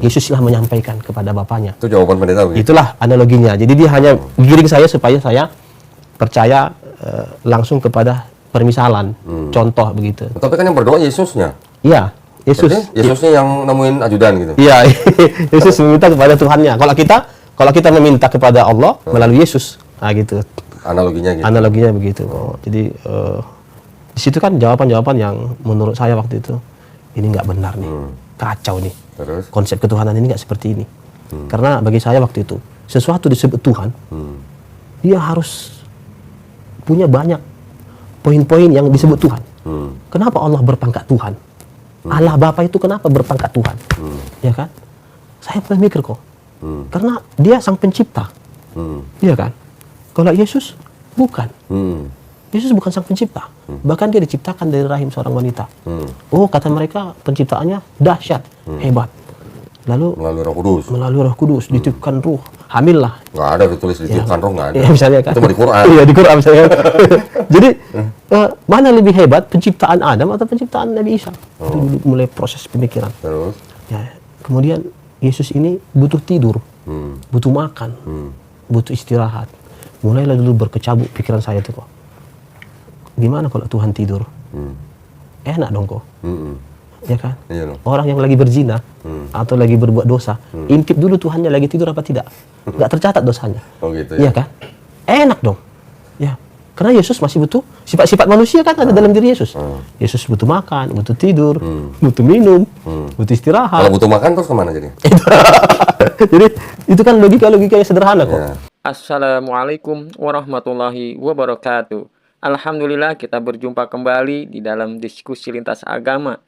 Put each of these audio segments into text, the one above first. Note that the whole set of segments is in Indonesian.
Yesuslah menyampaikan kepada Bapaknya. Itu jawaban pendeta begitu? Itulah analoginya. Jadi dia hanya giring saya supaya saya percaya langsung kepada permisalan, contoh begitu. Tapi kan yang berdoa Yesusnya. Iya, Yesus. Berarti Yesusnya yang nemuin ajudan gitu. Iya, Yesus meminta kepada Tuhannya. Kalau kita meminta kepada Allah melalui Yesus, nah gitu. Analoginya gitu. Analoginya begitu. Jadi di situ kan jawaban-jawaban yang menurut saya waktu itu ini nggak benar nih, kacau nih. Terus? Konsep ketuhanan ini nggak seperti ini. Karena bagi saya waktu itu sesuatu disebut Tuhan, dia harus punya banyak poin-poin yang disebut Tuhan. Kenapa Allah berpangkat Tuhan? Allah Bapa itu kenapa berpangkat Tuhan? Ya kan? Saya pernah mikir kok. Karena dia sang pencipta. Iya kan? Kalau Yesus bukan. Yesus bukan sang pencipta. Bahkan dia diciptakan dari rahim seorang wanita. Oh, kata mereka penciptaannya dahsyat, hebat. Lalu melalui Roh Kudus ditiupkan ruh, hamil lah. Nggak ada ditulis ditiupkan roh, nggak ada. Ya, misalnya kan. Itu di Quran. Iya, di Quran misalnya. Jadi mana lebih hebat, penciptaan Adam atau penciptaan Nabi Isa? Itu dulu mulai proses pemikiran. Terus? Ya, kemudian Yesus ini butuh tidur, butuh makan, butuh istirahat. Mulailah dulu berkecabuk pikiran saya itu kok. Gimana kalau Tuhan tidur? Enak dong kok. Ya kan? Iya, orang yang lagi berzina atau lagi berbuat dosa, intip dulu Tuhannya lagi tidur apa tidak. Nggak tercatat dosanya. Oh gitu ya? Iya kan? Enak dong. Ya. Karena Yesus masih butuh sifat-sifat manusia kan ada dalam diri Yesus. Yesus butuh makan, butuh tidur, butuh minum, butuh istirahat. Kalau butuh makan terus kemana jadi? Jadi itu kan logika-logika yang sederhana kok. Ya. Assalamualaikum warahmatullahi wabarakatuh. Alhamdulillah kita berjumpa kembali di dalam diskusi lintas agama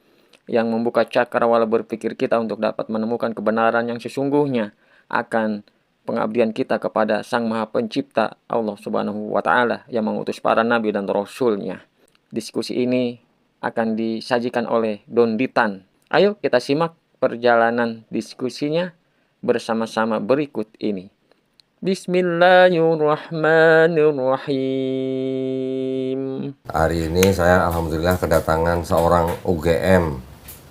yang membuka cakrawala berpikir kita untuk dapat menemukan kebenaran yang sesungguhnya akan pengabdian kita kepada Sang Maha Pencipta Allah Subhanahu wa Ta'ala yang mengutus para nabi dan rasulnya. Diskusi ini akan disajikan oleh Don Ditan. Ayo kita simak perjalanan diskusinya bersama-sama berikut ini. Bismillahirrahmanirrahim. Hari ini saya alhamdulillah kedatangan seorang UGM.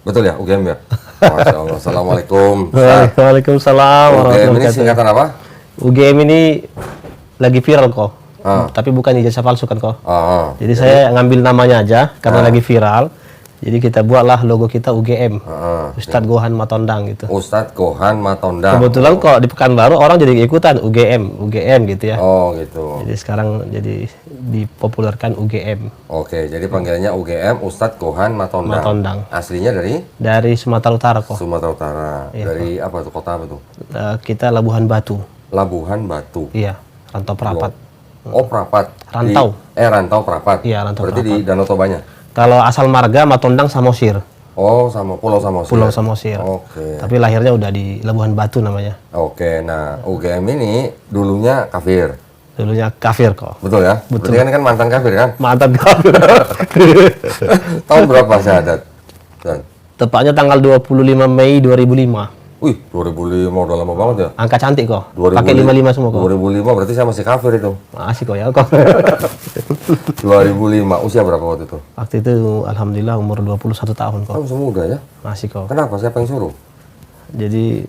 Betul ya, UGM ya? Masya Allah. Assalamualaikum. Waalaikumsalam. UGM ini singkatan apa? UGM ini lagi viral kok. Tapi bukan ijazah palsu kan kok. Jadi saya ngambil namanya aja karena lagi viral. Jadi kita buatlah logo kita UGM, Ustadz Gohan Matondang gitu. Ustadz Gohan Matondang. Kebetulan kok di Pekanbaru orang jadi ikutan UGM gitu ya. Oh gitu. Jadi sekarang jadi dipopulerkan UGM. Oke, jadi panggilannya UGM Ustadz Gohan Matondang. Matondang. Aslinya dari? Dari Sumatera Utara kok. Sumatera Utara. Iya, dari apa tuh, kota apa tuh? Kita Labuhan Batu. Labuhan Batu. Iya, Rantau Prapat. Oh Prapat. Rantau. Rantau Prapat. Iya, Rantau Berarti Prapat. di Danau Tobanya. Kalau asal marga Matondang Samosir. Oh, sama Pulau Samosir. Pulau Samosir. Oke. Tapi lahirnya udah di Labuhan Batu namanya. Oke, nah UGM ini dulunya kafir. Dulunya kafir kok. Betul ya? Betul. Berarti kan mantan kafir kan? Mantan kafir. Tahun berapa syahadat? Tepatnya tanggal 25 Mei 2005. Wih, 2005 udah lama banget ya? Angka cantik kok. 2005, Pakai 55 semua kok. 2005 berarti saya masih kafir itu. Masih kok ya kok. 2005, usia berapa waktu itu? Waktu itu alhamdulillah umur 21 tahun kok. Oh, masih muda ya? Masih kok. Kenapa? Siapa yang suruh? Jadi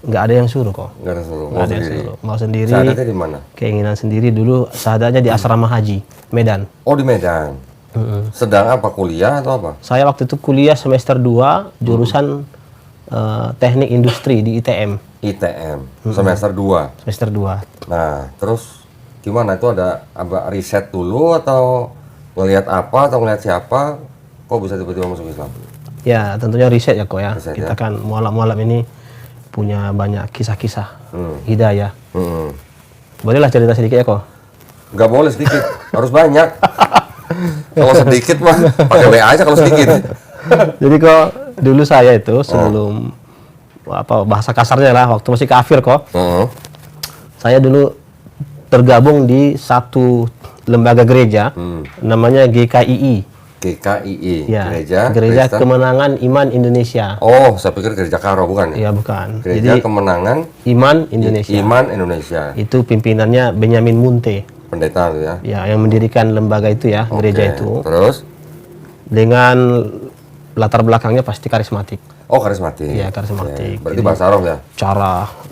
nggak ada yang suruh kok. Nggak ada suruh, Nggak mau ada yang sendiri? suruh. Mau sendiri. Syahadatnya di mana? Keinginan sendiri dulu syahadatnya di asrama haji Medan. Oh, di Medan. Sedang apa, kuliah atau apa? Saya waktu itu kuliah semester 2 jurusan teknik industri di ITM. ITM, semester 2. Semester 2. Nah, terus gimana itu, ada riset dulu atau ngelihat apa atau ngelihat siapa? Kok bisa tiba-tiba masuk Islam? Ya, tentunya riset ya kok ya. Riset, Kita ya. kan mualaf-mualaf ini punya banyak kisah-kisah hidayah. Bolehlah cerita sedikit ya kok? Nggak boleh sedikit, harus banyak. Kalau sedikit mah pakai WA aja kalau sedikit. Jadi kok dulu saya itu sebelum apa bahasa kasarnya lah waktu masih kafir kok. Saya dulu tergabung di satu lembaga gereja namanya GKII. GKII, Ya, Gereja Gereja Kristen. Kemenangan Iman Indonesia. Oh, saya pikir Gereja Karo, bukan ya? Ya bukan. Gereja Jadi Kemenangan Iman Indonesia. Iman Indonesia. Itu pimpinannya Benyamin Munte. Pendeta tuh ya. Ya, yang mendirikan lembaga itu ya, gereja Oke, itu. Terus? Dengan latar belakangnya pasti karismatik. Oh, karismatik. Iya, karismatik. Oke. Berarti Jadi, bahasa roh ya?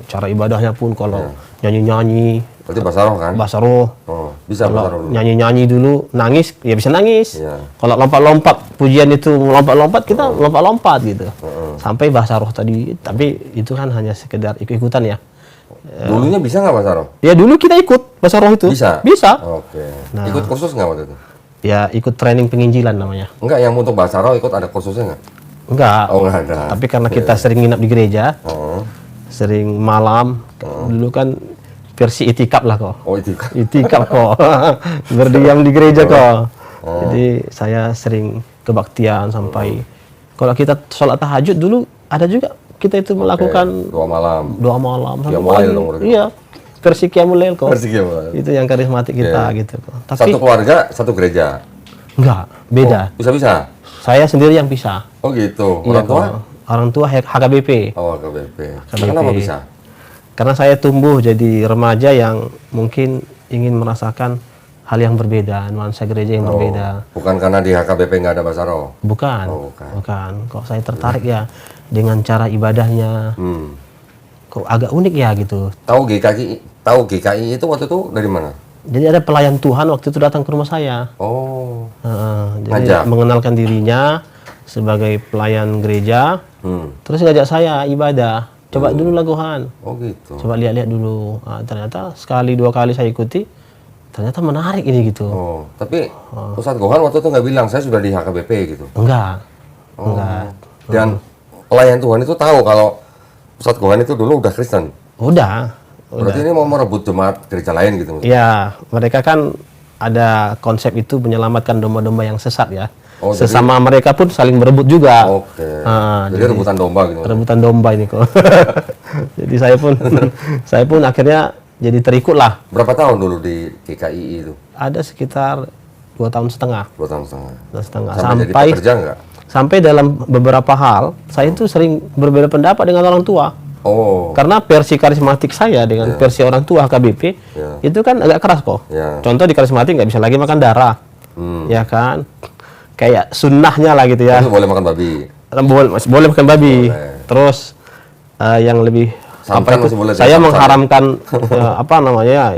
cara ibadahnya pun kalau nyanyi-nyanyi, Berarti bahasa roh kan? bahasa roh. Oh, bisa bahasa roh Kalau dulu. nyanyi-nyanyi dulu, nangis, ya bisa nangis. Iya. Kalau lompat-lompat, pujian itu lompat-lompat, kita lompat-lompat gitu. Sampai bahasa roh tadi, tapi itu kan hanya sekedar ikut-ikutan ya. Dulunya bisa nggak bahasa roh? Ya dulu kita ikut bahasa roh itu. Bisa? Bisa. Oke. Nah. Ikut kursus nggak waktu itu? Ya ikut training penginjilan namanya. Enggak, yang untuk bahasa roh ikut ada kursusnya nggak? Enggak. Oh, nggak ada. Tapi karena kita sering nginap di gereja, Oh, sering malam, dulu kan versi itikaf lah kok. oh itu. Itikaf kok. Berdiam di gereja kok. Jadi saya sering kebaktian sampai kalau kita sholat tahajud dulu ada juga kita itu melakukan Dua malam. doa malam sampai Qiyamul Lail dong berarti. Iya. Versi Qiyamul Lail kok. Versi Qiyamul Lail. Itu yang karismatik kita gitu kok. Tapi Satu keluarga, satu gereja. enggak, beda. Bisa-bisa. Saya sendiri yang pisah. Oh gitu. Iya, Orang tua? kok. Orang tua HKBP. Oh, KBP. KBP. Kenapa bisa? Karena saya tumbuh jadi remaja yang mungkin ingin merasakan hal yang berbeda, nuansa gereja yang berbeda. Bukan karena di HKBP nggak ada bahasa roh. Bukan, Oh, bukan. Kok saya tertarik ya dengan cara ibadahnya. Kok agak unik ya gitu. Tahu GKI itu waktu itu dari mana? Jadi ada pelayan Tuhan waktu itu datang ke rumah saya. Oh. Jadi Ngajak? mengenalkan dirinya sebagai pelayan gereja. Hmm. Terus ngajak saya ibadah. Coba dulu laguhan. Oh gitu. Coba lihat-lihat dulu. Ternyata sekali dua kali saya ikuti, ternyata menarik ini gitu. Oh, tapi Ustadz Gohan waktu itu nggak bilang saya sudah di HKBP gitu. Enggak. Oh. Enggak. Dan pelayan Tuhan itu tahu kalau Ustadz Gohan itu dulu udah Kristen. Udah. Berarti ini mau merebut jemaat gereja lain gitu. Ya, mereka kan ada konsep itu menyelamatkan domba-domba yang sesat ya. Oh, Sesama mereka pun saling berebut juga. Oke. Ah, Jadi rebutan domba gitu. Rebutan domba ini kok. Jadi saya pun akhirnya jadi terikut lah. Berapa tahun dulu di GKI itu? Ada sekitar 2,5 tahun. 2 tahun setengah. 2,5 tahun. Sampai jadi pekerja nggak? Sampai dalam beberapa hal, saya itu sering berbeda pendapat dengan orang tua. Oh. Karena versi karismatik saya dengan versi orang tua HKBP itu kan agak keras kok. Ya. Contoh di karismatik nggak bisa lagi makan darah, ya kan? Kayak sunnahnya lah gitu ya. Tapi boleh makan babi. Masih boleh makan babi. Boleh. Terus yang lebih Santan masih boleh, saya santan. mengharamkan apa namanya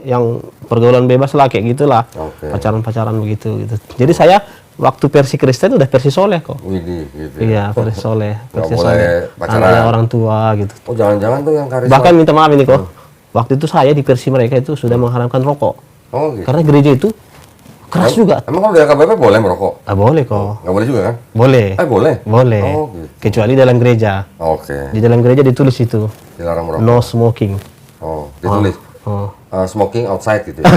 yang pergaulan bebas lah kayak gitulah. Oke. Pacaran-pacaran begitu gitu. Jadi saya waktu versi Kristen udah versi soleh kok. Widih, gitu. Iya, versi soleh, Nggak versi boleh soleh. pacaran. Anaknya orang tua gitu. Oh, jangan-jangan tuh yang karisma. Bahkan minta maaf ini kok. Waktu itu saya di versi mereka itu sudah mengharamkan rokok. Oh, gitu. Karena gereja itu keras juga. Emang kalau di HKBP boleh merokok? Ah, boleh kok. Nggak boleh juga kan? Boleh. Boleh? Boleh. Oh, gitu. Kecuali dalam gereja. Oke. Di dalam gereja ditulis itu Dilarang merokok. no smoking. Oh, ditulis. Oh. Smoking outside gitu ya.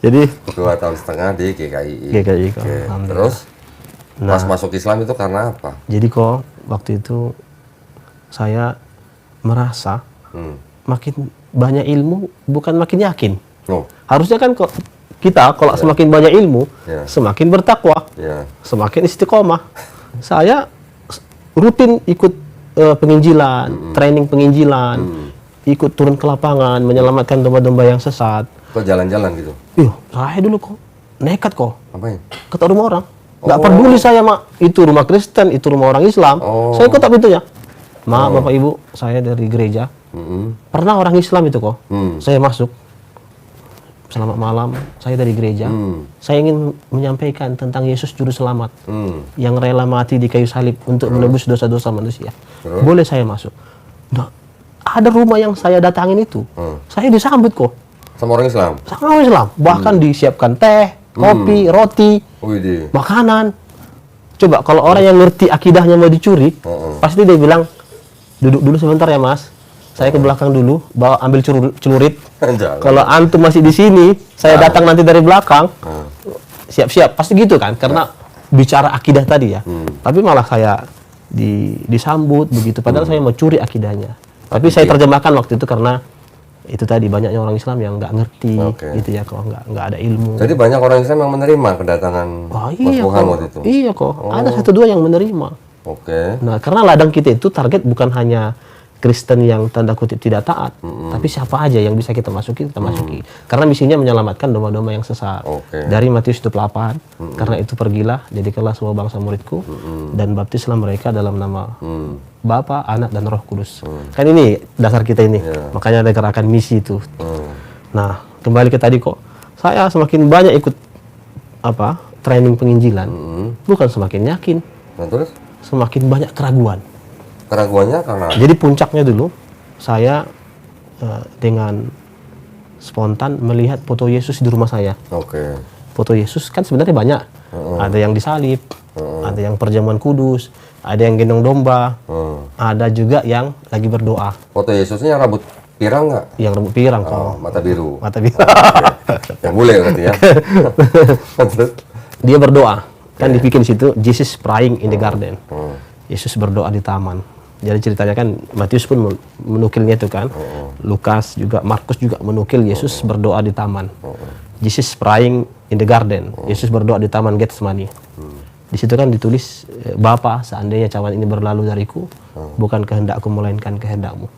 Jadi 2 tahun setengah di GKI. GKI kok. Oke. Alhamdulillah. Terus pas masuk Islam itu karena apa? jadi kok waktu itu saya merasa makin banyak ilmu bukan makin yakin. Oh, Harusnya kan kok kita kalau semakin banyak ilmu, Ya. semakin bertakwa, ya. semakin istiqomah. Saya rutin ikut penginjilan, training penginjilan, ikut turun ke lapangan, menyelamatkan domba-domba yang sesat. Kok jalan-jalan gitu? Ih, saya dulu kok nekat kok, Apain? ke rumah orang. Nggak Oh. peduli saya, Mak. Itu rumah Kristen, itu rumah orang Islam. Oh. Saya ketok pintunya. Mak, Bapak Ibu, saya dari gereja. Pernah orang Islam itu kok. Saya masuk. Selamat malam, saya dari gereja. Saya ingin menyampaikan tentang Yesus Juru Selamat yang rela mati di kayu salib untuk menebus dosa-dosa manusia. Terus? Boleh saya masuk? Nah, ada rumah yang saya datangin itu. Saya disambut kok. Sama orang Islam? Sama orang Islam. Bahkan disiapkan teh, kopi, roti, Widih. makanan. Coba kalau orang yang ngerti akidahnya mau dicuri, pasti dia bilang, duduk dulu sebentar ya Mas. Saya ke belakang dulu, bawa ambil celurit. Jangan. Kalau antum masih di sini, saya datang nanti dari belakang. Siap-siap, pasti gitu kan? Karena bicara akidah tadi ya. Tapi malah saya disambut begitu. Padahal saya mau curi akidahnya. Tapi saya terjemahkan waktu itu karena itu tadi banyaknya orang Islam yang nggak ngerti, Oke. gitu ya, kok nggak ada ilmu. Jadi banyak orang Islam yang menerima kedatangan Oh, Mas iya Gohan kok. waktu itu? Iya kok. Ada satu dua yang menerima. Oke. Nah, karena ladang kita itu target bukan hanya Kristen yang tanda kutip tidak taat, tapi siapa aja yang bisa kita masuki, kita masuki. Karena misinya menyelamatkan domba-domba yang sesat. Dari Matius 28, karena itu pergilah, jadikanlah semua bangsa muridku, dan baptislah mereka dalam nama Bapa, Anak, dan Roh Kudus. Kan ini dasar kita ini, makanya ada gerakan misi itu. Nah, kembali ke tadi kok, saya semakin banyak ikut training penginjilan, bukan semakin yakin, Nah, terus semakin banyak keraguan. keraguannya karena Jadi puncaknya dulu, saya dengan spontan melihat foto Yesus di rumah saya. Foto Yesus kan sebenarnya banyak. Ada yang disalib, ada yang perjamuan kudus, ada yang gendong domba, ada juga yang lagi berdoa. Foto Yesusnya yang rambut pirang nggak? Yang rambut pirang kok. Mata biru. Mata biru. Yang boleh berarti ya. Terus? Dia berdoa. Kan dibikin situ Jesus praying in the garden. Yesus berdoa di taman. Jadi ceritanya kan Matius pun menukilnya itu kan. Lukas juga, Markus juga menukil Yesus berdoa di taman. Jesus praying in the garden. Yesus berdoa di taman Getsemani. Di situ kan ditulis, Bapa, seandainya cawan ini berlalu dariku, bukan kehendakku melainkan kehendakmu.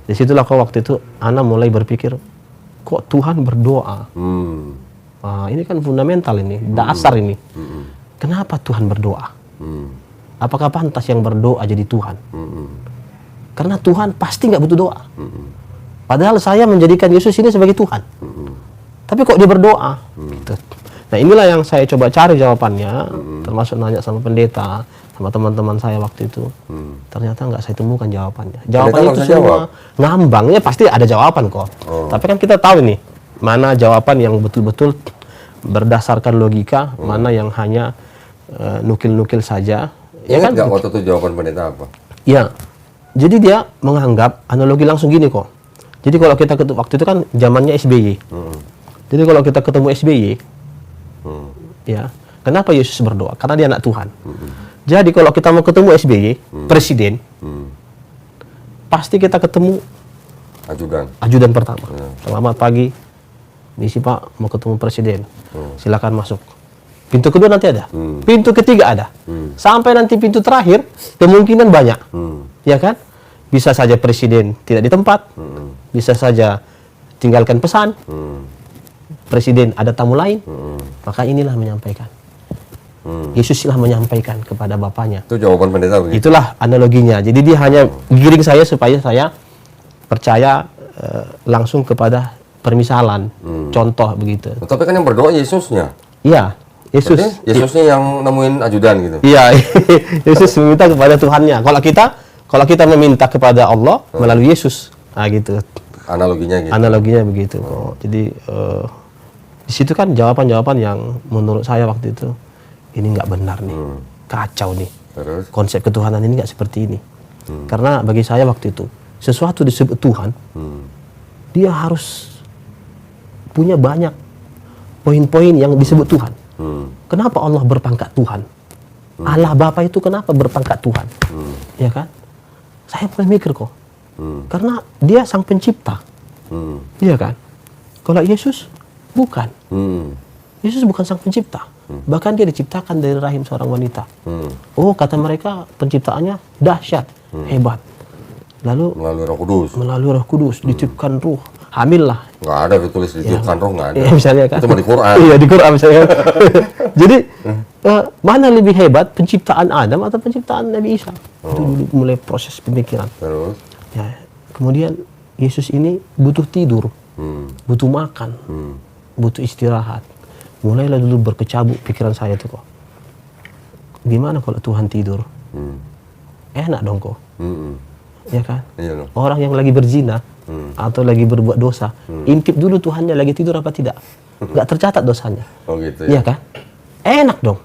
Disitulah kok waktu itu Ana mulai berpikir, kok Tuhan berdoa? Ini kan fundamental ini, dasar ini. Kenapa Tuhan berdoa? Apakah pantas yang berdoa jadi Tuhan? Karena Tuhan pasti nggak butuh doa. Padahal saya menjadikan Yesus ini sebagai Tuhan. Tapi kok dia berdoa? Gitu. Nah inilah yang saya coba cari jawabannya, termasuk nanya sama pendeta, sama teman-teman saya waktu itu. Ternyata nggak saya temukan jawabannya. Jawabannya itu semua ngambang, ya pasti ada jawaban kok. Tapi kan kita tahu nih, mana jawaban yang betul-betul berdasarkan logika, mana yang hanya nukil-nukil saja. Ya kan nggak waktu itu jawaban pendeta apa? Ya, jadi dia menganggap analogi langsung gini kok. Jadi kalau kita ketemu waktu itu kan zamannya SBY. Jadi kalau kita ketemu SBY, ya kenapa Yesus berdoa? Karena dia anak Tuhan. Jadi kalau kita mau ketemu SBY, presiden, pasti kita ketemu ajudan pertama. Selamat pagi, misi Pak, mau ketemu presiden. Silakan masuk. Pintu kedua nanti ada, pintu ketiga ada, sampai nanti pintu terakhir kemungkinan banyak, ya kan? Bisa saja presiden tidak di tempat, bisa saja tinggalkan pesan, presiden ada tamu lain, maka inilah menyampaikan. Yesuslah menyampaikan kepada Bapaknya. Itu jawaban pendeta begitu. Itulah analoginya. Jadi dia hanya giring saya supaya saya percaya langsung kepada permisalan, contoh begitu. Tapi kan yang berdoa Yesusnya. Iya. Yesusnya yang nemuin ajudan gitu. Iya, Yesus meminta kepada Tuhannya. Kalau kita meminta kepada Allah melalui Yesus, nah gitu. Analoginya gitu. Analoginya begitu. Jadi di situ kan jawaban-jawaban yang menurut saya waktu itu ini nggak benar nih, kacau nih. Terus? Konsep ketuhanan ini nggak seperti ini. Karena bagi saya waktu itu sesuatu disebut Tuhan, dia harus punya banyak poin-poin yang disebut Tuhan. Kenapa Allah berpangkat Tuhan? Allah Bapa itu kenapa berpangkat Tuhan? Ya kan? Saya mulai mikir kok. Karena dia sang pencipta. Iya kan? Kalau Yesus bukan. Yesus bukan sang pencipta. Bahkan dia diciptakan dari rahim seorang wanita. Oh, kata mereka penciptaannya dahsyat, hebat. Lalu melalui Roh Kudus ditiupkan ruh. Hamil lah. Nggak ada ditulis ditiupkan roh, nggak ada. Ya, misalnya kan. Itu di Quran. Iya, di Quran misalnya. Jadi mana lebih hebat, penciptaan Adam atau penciptaan Nabi Isa? Itu dulu mulai proses pemikiran. Terus? Ya, kemudian Yesus ini butuh tidur, butuh makan, butuh istirahat. Mulailah dulu berkecabuk pikiran saya tuh kok. Gimana kalau Tuhan tidur? Enak dong kok. Ya kan? Iya loh. Orang yang lagi berzina atau lagi berbuat dosa, intip dulu Tuhannya lagi tidur apa tidak. Nggak tercatat dosanya. Oh gitu Iya ya. kan? Enak dong.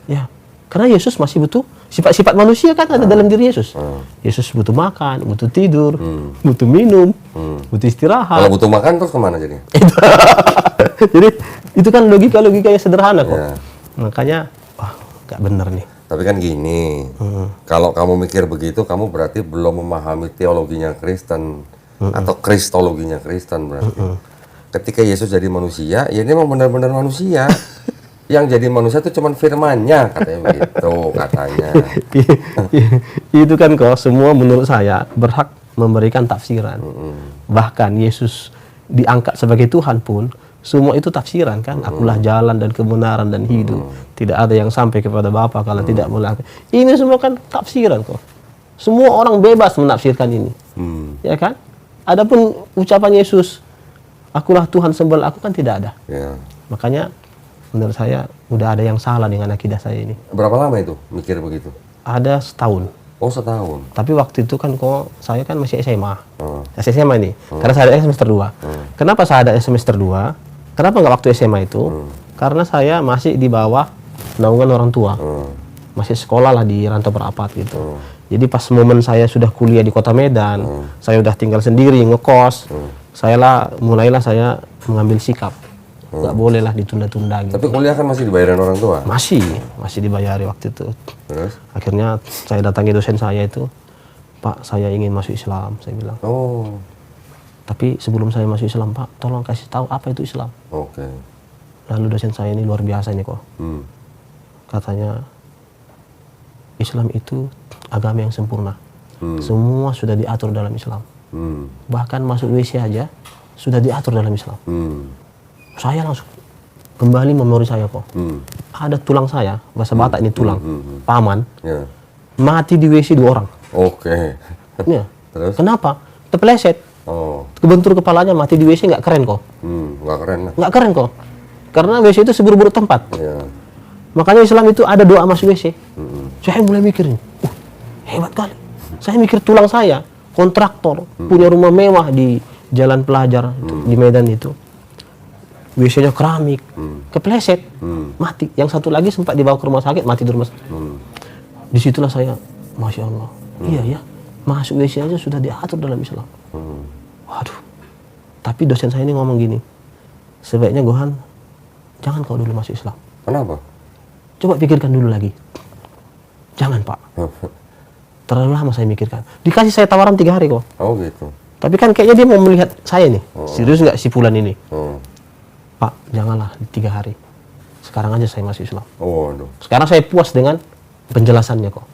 Ya. Karena Yesus masih butuh sifat-sifat manusia kan ada dalam diri Yesus. Yesus butuh makan, butuh tidur, butuh minum, butuh istirahat. Kalau butuh makan terus kemana jadinya? Jadi itu kan logika-logika yang sederhana kok. Ya. Makanya, wah, nggak benar nih. Tapi kan gini, kalau kamu mikir begitu, kamu berarti belum memahami teologinya Kristen atau kristologinya Kristen berarti. Ketika Yesus jadi manusia, ya dia memang benar-benar manusia. Yang jadi manusia itu cuma firman-Nya, katanya begitu katanya. Itu kan kok semua menurut saya berhak memberikan tafsiran. Bahkan Yesus diangkat sebagai Tuhan pun semua itu tafsiran kan. Akulah jalan dan kebenaran dan hidup. Tidak ada yang sampai kepada Bapa kalau tidak melalui. Ini semua kan tafsiran kok. Semua orang bebas menafsirkan ini. Ya kan? Adapun ucapan Yesus, akulah Tuhan sembel aku, kan tidak ada. Ya. Makanya menurut saya udah ada yang salah dengan akidah saya ini. Berapa lama itu mikir begitu? Ada setahun. Oh, setahun. Tapi waktu itu kan kok saya kan masih SMA. Oh. SMA ini. Karena saya ada semester 2. Kenapa saya ada semester 2? Kenapa nggak waktu SMA itu? Karena saya masih di bawah naungan orang tua. Masih sekolah lah di rantau perapat gitu. Jadi pas momen saya sudah kuliah di Kota Medan, saya udah tinggal sendiri, ngekos. Mulailah saya mengambil sikap. Nggak boleh lah ditunda-tunda gitu. Tapi kuliah kan masih dibayarin orang tua? Masih dibayari waktu itu. Terus? Akhirnya saya datangi dosen saya itu, Pak, saya ingin masuk Islam, saya bilang. Oh. Tapi sebelum saya masuk Islam, Pak, tolong kasih tahu apa itu Islam. Oke. Lalu dosen saya ini luar biasa ini kok. Katanya, Islam itu agama yang sempurna. Semua sudah diatur dalam Islam. Bahkan masuk WC aja sudah diatur dalam Islam. Saya langsung kembali memori saya kok. Ada tulang saya, bahasa Batak ini tulang, paman, mati di WC 2 orang. Oke. Ya. Terus? Kenapa? Terpeleset. Oh. Kebentur kepalanya, mati di WC, nggak keren kok. Nggak keren lah. Nggak keren kok. Karena WC itu seburuk-buruk tempat. Ya. Makanya Islam itu ada doa masuk WC. Saya mulai mikir nih, hebat kali. Saya mikir tulang saya, kontraktor, punya rumah mewah di Jalan Pelajar, di Medan itu. WC-nya keramik, kepleset, mati. Yang satu lagi sempat dibawa ke rumah sakit, mati di rumah sakit. Disitulah saya, Masya Allah, iya ya, masuk WC aja sudah diatur dalam Islam. Waduh. Tapi dosen saya ini ngomong gini, sebaiknya Gohan, jangan kau dulu masuk Islam. Kenapa? Coba pikirkan dulu lagi. Jangan, Pak. Terlalu lama saya mikirkan. Dikasih saya tawaran 3 hari kok. Oh gitu. Tapi kan kayaknya dia mau melihat saya nih. Serius nggak si Fulan ini? Pak, janganlah 3 hari. Sekarang aja saya masuk Islam. Oh, aduh. Sekarang saya puas dengan penjelasannya kok.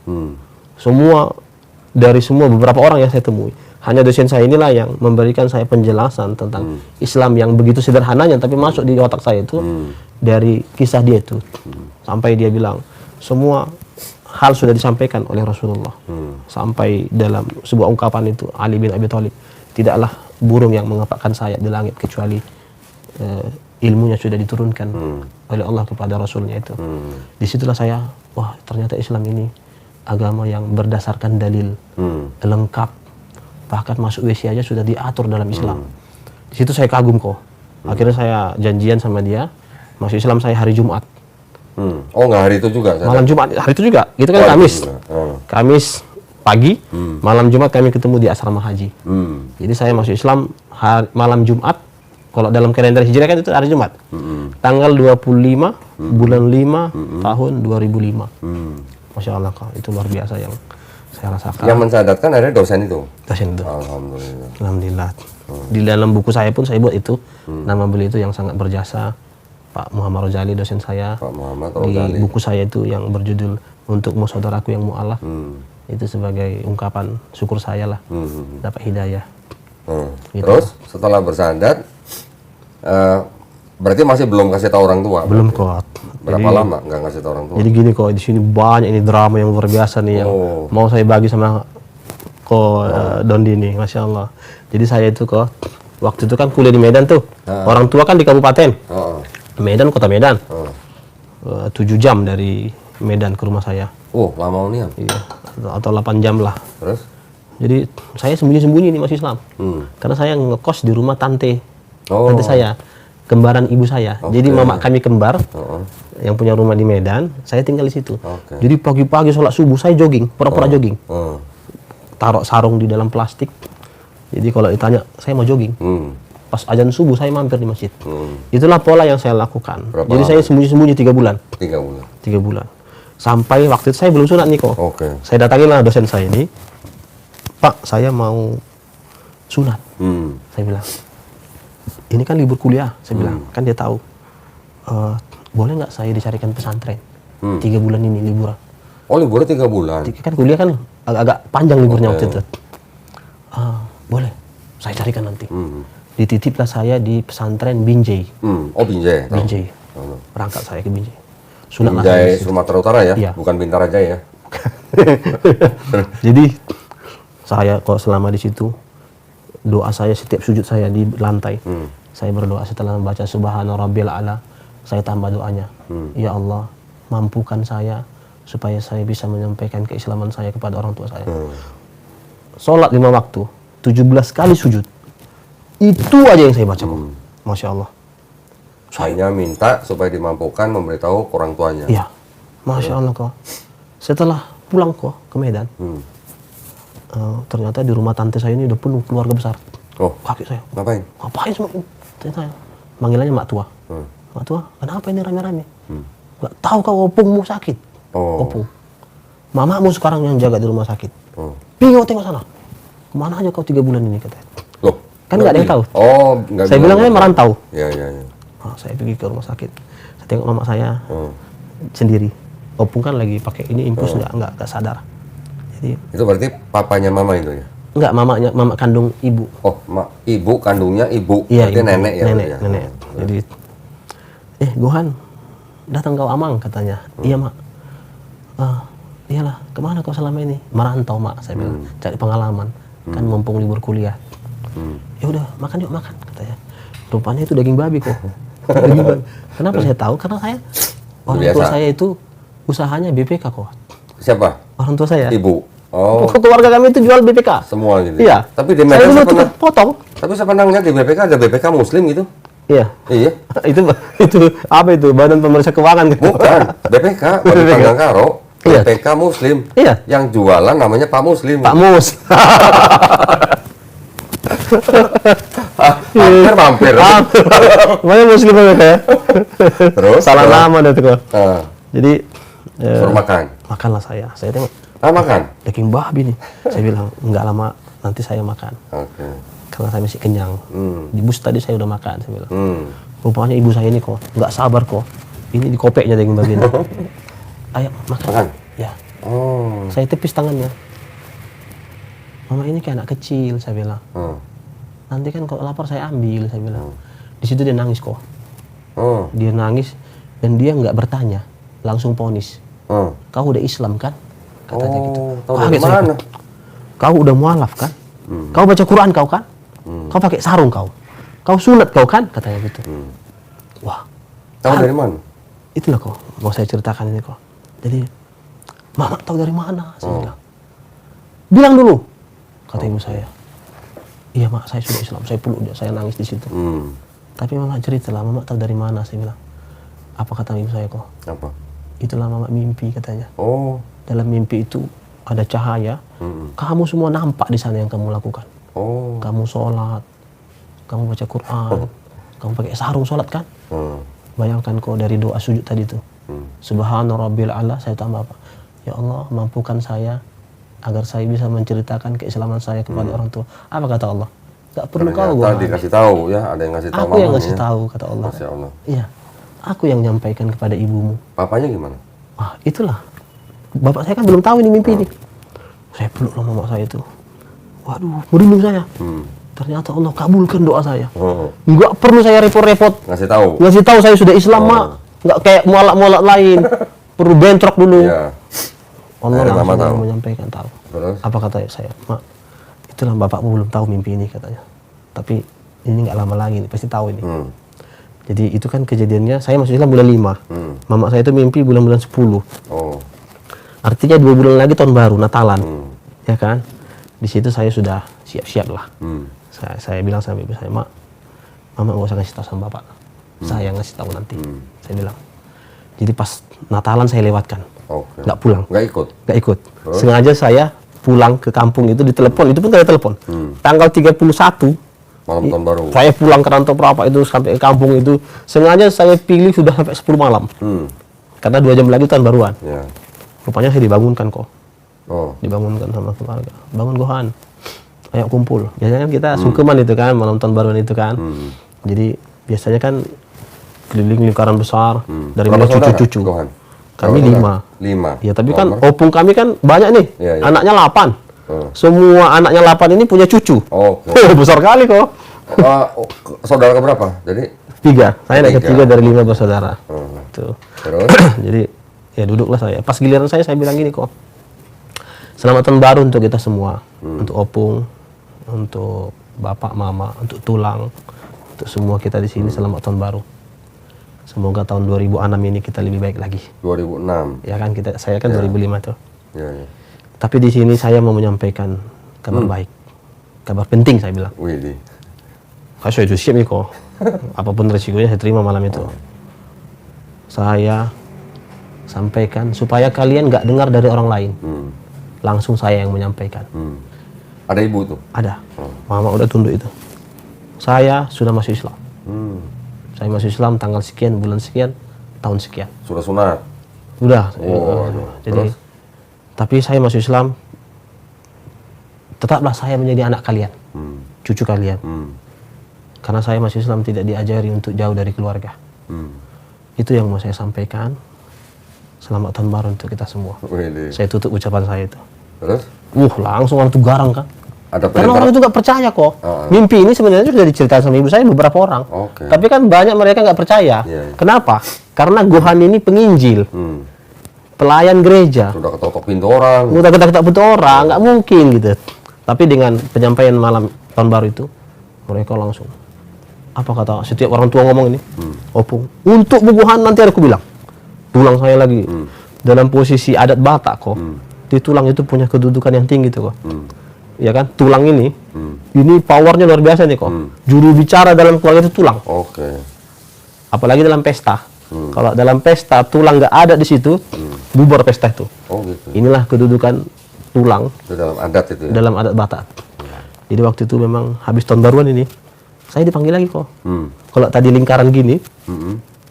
Dari semua beberapa orang yang saya temui, hanya dosen saya inilah yang memberikan saya penjelasan tentang Islam yang begitu sederhananya, tapi masuk di otak saya itu dari kisah dia itu. Sampai dia bilang, semua hal sudah disampaikan oleh Rasulullah. Sampai dalam sebuah ungkapan itu, Ali bin Abi Thalib, tidaklah burung yang mengepakkan sayap di langit kecuali ilmunya sudah diturunkan oleh Allah kepada Rasulnya itu. Disitulah saya, wah ternyata Islam ini agama yang berdasarkan dalil, lengkap, bahkan masuk WC aja sudah diatur dalam Islam. Di situ saya kagum kok. Akhirnya saya janjian sama dia, masuk Islam saya hari Jumat. Oh, nggak hari itu juga? Malam Jumat, hari itu juga. Itu kan Kamis. Kamis pagi, malam Jumat kami ketemu di asrama haji. Jadi saya masuk Islam malam Jumat. Kalau dalam kalender Hijriah kan itu hari Jumat. Tanggal 25 bulan 5 tahun 2005. Masya Allah kok, itu luar biasa yang saya rasakan. Yang mencadatkan ada dosen itu? Dosen itu. Alhamdulillah. Alhamdulillah. Di dalam buku saya pun saya buat itu. Nama beliau itu yang sangat berjasa. Pak Muhammad Rojali, dosen saya. Pak Muhammad Di Rojali. buku saya itu yang berjudul Untukmu Saudaraku yang Mu'alaf. Itu sebagai ungkapan syukur saya lah. Dapat hidayah. Gitu. Terus setelah bersandar, berarti masih belum kasih tahu orang tua? Belum kok. Berapa lama nggak kasih tahu orang tua? Jadi gini kok, di sini banyak ini drama yang luar biasa nih yang mau saya bagi sama Dondi nih, Masya Allah. Jadi saya itu kok, waktu itu kan kuliah di Medan tuh. Orang tua kan di kabupaten. Medan, kota Medan. 7 jam dari Medan ke rumah saya. Oh, lama nih. Iya, atau 8 jam lah. Terus? Jadi saya sembunyi-sembunyi nih masuk Islam. Karena saya ngekos di rumah tante. Tante saya, kembaran ibu saya. Jadi mama kami kembar, yang punya rumah di Medan, saya tinggal di situ. Jadi pagi-pagi sholat subuh saya jogging, pura-pura jogging. Taruh sarung di dalam plastik. Jadi kalau ditanya, saya mau jogging. Pas azan subuh saya mampir di masjid. Itulah pola yang saya lakukan. Jadi saya sembunyi-sembunyi 3 bulan. 3 bulan. 3 bulan. Sampai waktu itu saya belum sunat nih kok. Saya datangilah dosen saya ini. Pak, saya mau sunat. Saya bilang, ini kan libur kuliah. Saya bilang, kan dia tahu. Boleh nggak saya dicarikan pesantren? 3 bulan ini liburan. Oh, liburnya 3 bulan? Kan kuliah kan agak panjang liburnya waktu itu. Boleh, saya carikan nanti. Dititiplah saya di pesantren Binjai. Oh, Binjai. Tahu. Binjai. Berangkat saya ke Binjai. Sunatlah Binjai saya di situ. Sumatera Utara ya, Iya. bukan Bintarajaya ya. Jadi saya kalau selama di situ, doa saya setiap sujud saya di lantai, saya berdoa setelah membaca Subhana Rabbil A'la, saya tambah doanya, ya Allah, mampukan saya supaya saya bisa menyampaikan keislaman saya kepada orang tua saya. Sholat 5 waktu, 17 kali sujud, itu aja yang saya baca kok. Masya Allah. Hanya minta supaya dimampukan memberitahu ke orang tuanya. Iya, Masya Allah kok. Setelah pulang kok ke Medan, ternyata di rumah tante saya ini udah penuh keluarga besar. Oh, Kakek saya, ngapain? ngapain semua ini? Ternyata manggilannya mak tua. Mak tua, kenapa ini rame-rame? Gak tahu kau opungmu sakit. Oh. Opung. Mamamu sekarang yang jaga di rumah sakit. Oh. Tengok sana. Kemana aja kau 3 bulan ini katanya. Loh, Kan nggak ada yang tahu. Oh, nggak Saya bilang. bilangnya merantau. Ya, ya, ya. Saya pergi ke rumah sakit. Saya tengok mama saya sendiri. Opung kan lagi pakai ini infus nggak sadar. Jadi Itu berarti papanya mama itu ya? nggak mama kandung ibu. Oh, ibu kandungnya ibu. Iya, Berarti ibu. nenek ya? Nenek, berarti ya? nenek. Jadi, Gohan, datang kau Amang katanya. Iya mak. Iyalah, kemana kau selama ini? Merantau mak, saya bilang. Cari pengalaman. Kan mumpung libur kuliah. Ya udah, makan yuk makan katanya. Rupanya itu daging babi kok. Daging babi. Kenapa saya tahu? Karena saya orang tua Biasa. saya itu usahanya BPK kok. Siapa? Orang tua saya. Ibu. Oh, Keluarga kami itu jual BPK. semua gitu. Iya. Tapi di saya Medan dulu saya tukang pernah, potong. tapi saya pernah ngeliat di BPK ada BPK Muslim gitu. Iya. Iya. itu apa itu? Badan Pemeriksa Keuangan kan? Bukan, BPK, Badan BPK. Panggang Karo. Iya. BPK Muslim. Iya. Yang jualan namanya Pak Muslim. Pak Mus. Mampir. Makanya Muslim banget ya. Terus? Salah nama dah tuh kok. Ah, Jadi suruh makan. makanlah saya. Saya tengok Makan. daging babi nih. Saya bilang enggak lama nanti saya makan. Oke. Karena saya masih kenyang. Di bus tadi saya udah makan. Saya bilang. Rupanya ibu saya ini kok nggak sabar kok. Ini dikopeknya daging babi ini. Ayo makan. Makan? Ya. Oh. Saya tepis tangannya. Mama ini kayak anak kecil, saya bilang. Nanti kan kalau lapar saya ambil, saya bilang. Di situ dia nangis kok. Oh. Dia nangis dan dia nggak bertanya, langsung ponis. Oh. Kau udah Islam kan? Katanya gitu. Tahu dari Kaget saya. mana? Kau udah mualaf kan? Kau baca Quran kau kan? Kau pakai sarung kau? Kau sunat kau kan? Katanya gitu. Wah, Tahu dari mana? itulah kok mau saya ceritakan ini kok. Jadi, Mama tahu dari mana? Saya bilang. Bilang dulu, kata ibu saya. Iya mak, saya sudah Islam. Saya peluk dia, saya nangis di situ. Tapi Mama ceritalah, Mama tahu dari mana? Saya bilang. Apa kata ibu saya kok? Apa? Itulah Mama mimpi katanya. Oh. Dalam mimpi itu ada cahaya. Kamu semua nampak di sana yang kamu lakukan. Oh. Kamu sholat, kamu baca Quran, kamu pakai sarung sholat kan? Bayangkan kok dari doa sujud tadi tuh. Subhana Rabbil A'la, saya tambah apa? Ya Allah, mampukan saya agar saya bisa menceritakan keislaman saya kepada orang tua. Apa kata Allah? Gak perlu kau Ternyata dikasih tahu ya, ada yang ngasih tahu Aku yang mamanya. ngasih tahu kata Allah. Masya Allah. Iya, aku yang nyampaikan kepada ibumu. Papanya gimana? Ah, itulah. Bapak saya kan belum tahu ini mimpi ini. Saya peluk sama mama saya itu. Waduh, merinding saya. Ternyata Allah kabulkan doa saya. Nggak perlu saya repot-repot Ngasih tahu. ngasih tahu saya sudah Islam, Mak. Nggak kayak mualak-mualak lain. Perlu bentrok dulu. Iya. Allah Akhirnya Mama langsung tahu. menyampaikan tahu. Terus? Apa kata saya? Mak, itulah bapakmu belum tahu mimpi ini katanya. Tapi ini nggak lama lagi, pasti tahu ini. Jadi itu kan kejadiannya, saya masuk Islam bulan 5. Mama saya itu mimpi bulan-bulan 10. Oh. Artinya 2 bulan lagi tahun baru, Natalan. Ya kan? Di situ saya sudah siap-siap lah. Saya bilang sama ibu saya, Mak, Mama nggak usah ngasih tahu sama bapak. Saya yang ngasih tahu nanti. Saya bilang. Jadi pas Natalan saya lewatkan. Oke. Nggak pulang. Nggak ikut. Nggak ikut. Sengaja saya pulang ke kampung itu, ditelepon. Itu pun tidak telepon. Tanggal 31. Malam tahun baru. Saya pulang ke rantau Perapak itu sampai ke kampung itu. Sengaja saya pilih sudah sampai 10 malam. Karena 2 jam lagi tahun baruan. Ya. Rupanya saya dibangunkan kok. Oh. Dibangunkan sama keluarga. Bangun Gohan. Ayo kumpul. Biasanya kan kita sungkeman itu kan, malam tahun baruan itu kan. Jadi biasanya kan keliling lingkaran besar dari Berapa mulai saudara, cucu-cucu. Gohan? Kami Berapa 5. saudara? 5. Ya tapi kan Nomor? opung kami kan banyak nih. Iya, iya. Anaknya 8. Semua anaknya 8 ini punya cucu. Oke. Oh, besar kali kok. Saudara keberapa? Jadi 3. Saya anak 3. ketiga dari 5 bersaudara. Tuh. terus Jadi ya duduklah saya. Pas giliran saya bilang gini kok. Selamat tahun baru untuk kita semua. Untuk opung, untuk bapak, mama, untuk tulang, untuk semua kita di sini selamat tahun baru. Semoga tahun 2006 ini kita lebih baik lagi. 2006. Ya kan saya kan 2005 tuh. Ya. Tapi di sini saya mau menyampaikan kabar baik. Kabar penting saya bilang. Wih. Saya sudah siap nih kok. Apapun resikonya saya terima malam itu. Saya sampaikan supaya kalian nggak dengar dari orang lain. Langsung saya yang menyampaikan. Ada ibu tuh? Ada. Mama udah tunduk itu. Saya sudah masuk Islam. Saya masuk Islam tanggal sekian, bulan sekian, tahun sekian. Sudah sunat? Udah. Jadi, Terus? tapi saya masuk Islam, tetaplah saya menjadi anak kalian, cucu kalian. Karena saya masuk Islam tidak diajari untuk jauh dari keluarga. Itu yang mau saya sampaikan. Selamat tahun baru untuk kita semua. Wih. Saya tutup ucapan saya itu. Terus? Langsung orang itu garang kan. Ada Karena perintah? orang itu nggak percaya kok. Mimpi ini sebenarnya sudah diceritakan sama ibu saya beberapa orang. Oke. Tapi kan banyak mereka nggak percaya. Iya. Kenapa? Karena Gohan ini penginjil, pelayan gereja. Sudah ketok pintu orang. Udah ketak-ketak pintu orang, nggak mungkin gitu. Tapi dengan penyampaian malam tahun baru itu, mereka langsung. Apa kata setiap orang tua ngomong ini? Opung. Untuk Bu Gohan nanti aku bilang. Tulang saya lagi dalam posisi adat Batak kok. Di tulang itu punya kedudukan yang tinggi tuh kok. Ya kan, tulang ini powernya luar biasa nih kok. Juru bicara dalam keluarga itu tulang. Oke. Apalagi dalam pesta. Kalau dalam pesta tulang nggak ada di situ, bubar pesta itu. Oh gitu. Inilah kedudukan tulang Itu dalam adat itu ya? dalam adat Batak. Jadi waktu itu memang habis tahun baruan ini, saya dipanggil lagi kok. Kalau tadi lingkaran gini,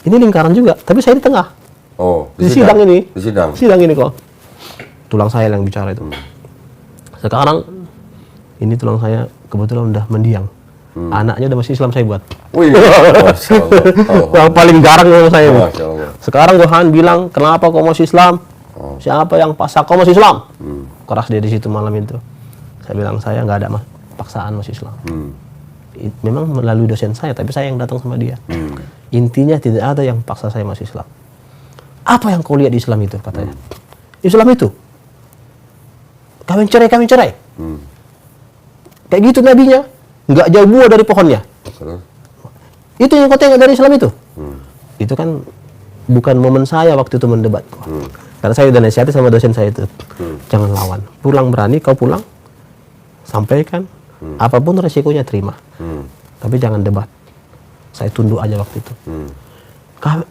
ini lingkaran juga, tapi saya di tengah. Oh, Di sidang ini. Di sidang? Sidang ini kok. Tulang saya yang bicara itu. Sekarang ini tulang saya kebetulan udah mendiang. Anaknya udah masih Islam saya buat. Wih, Masya Allah. Yang paling garang sama saya. ini. Masya Allah. Sekarang Gohan bilang, kenapa kau masih Islam? Siapa yang paksa kau masih Islam? Keras dia di situ malam itu. Saya bilang, saya nggak ada paksaan masih Islam. Memang melalui dosen saya, tapi saya yang datang sama dia. Intinya tidak ada yang paksa saya masuk Islam. Apa yang kau lihat di Islam itu, katanya? Islam itu kawin cerai. Kayak gitu nabinya, nggak jauh buah dari pohonnya. Terus? Itu yang kau tengok dari Islam itu. Itu kan bukan momen saya waktu itu mendebat. Karena saya udah nasihati sama dosen saya itu. Jangan lawan. Pulang berani, kau pulang. Sampaikan. Apapun resikonya terima. Tapi jangan debat. Saya tunduk aja waktu itu.